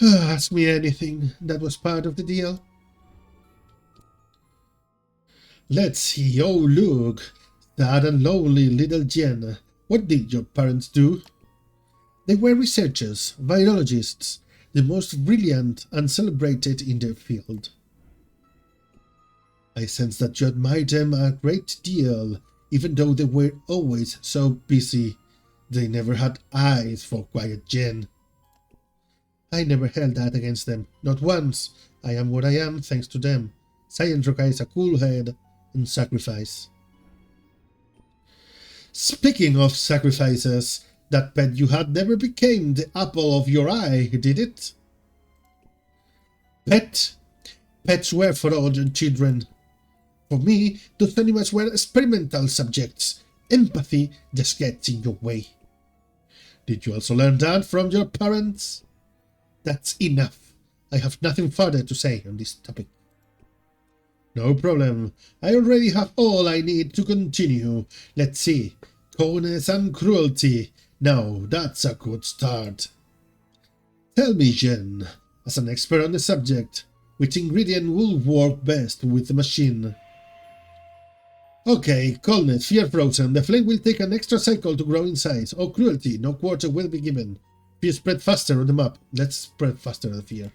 Ask me anything. That was part of the deal. Let's see. Oh, look. Sad and lonely little Jen. What did your parents do? They were researchers, virologists, the most brilliant and celebrated in their field. I sense that you admire them a great deal, even though they were always so busy. They never had eyes for quiet Jen. I never held that against them, not once. I am what I am thanks to them. Science requires a cool head and sacrifice. Speaking of sacrifices, that pet you had never became the apple of your eye, did it? Pets were for all children. For me, those animals were experimental subjects. Empathy just gets in your way. Did you also learn that from your parents? That's enough. I have nothing further to say on this topic. No problem. I already have all I need to continue. Let's see. Coldness and cruelty. Now, that's a good start. Tell me, Jen, as an expert on the subject, which ingredient will work best with the machine? Okay, coldness, fear frozen. The flame will take an extra cycle to grow in size. Oh, cruelty, no quarter will be given. Fear spread faster on the map. Let's spread faster the fear.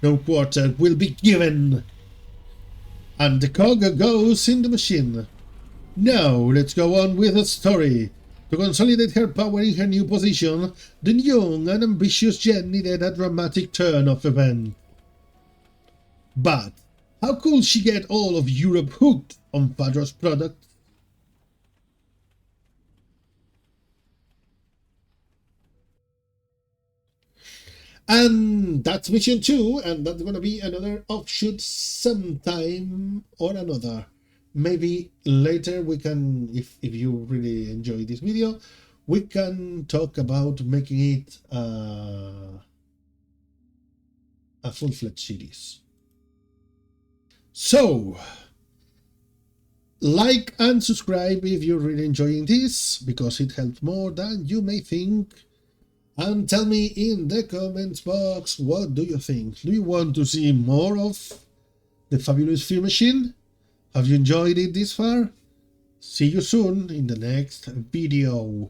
No quarter will be given. And the cog goes in the machine. Now, let's go on with the story. To consolidate her power in her new position, the young and ambitious Jen needed a dramatic turn of events. But how could she get all of Europe hooked on Fadra's products? And that's mission 2, and that's gonna be another offshoot sometime or another. Maybe later we can, if you really enjoy this video, we can talk about making it a full-fledged series. So, like and subscribe if you're really enjoying this, because it helps more than you may think. And tell me in the comments box, what do you think? Do you want to see more of the Fabulous Fear Machine? Have you enjoyed it this far? See you soon in the next video.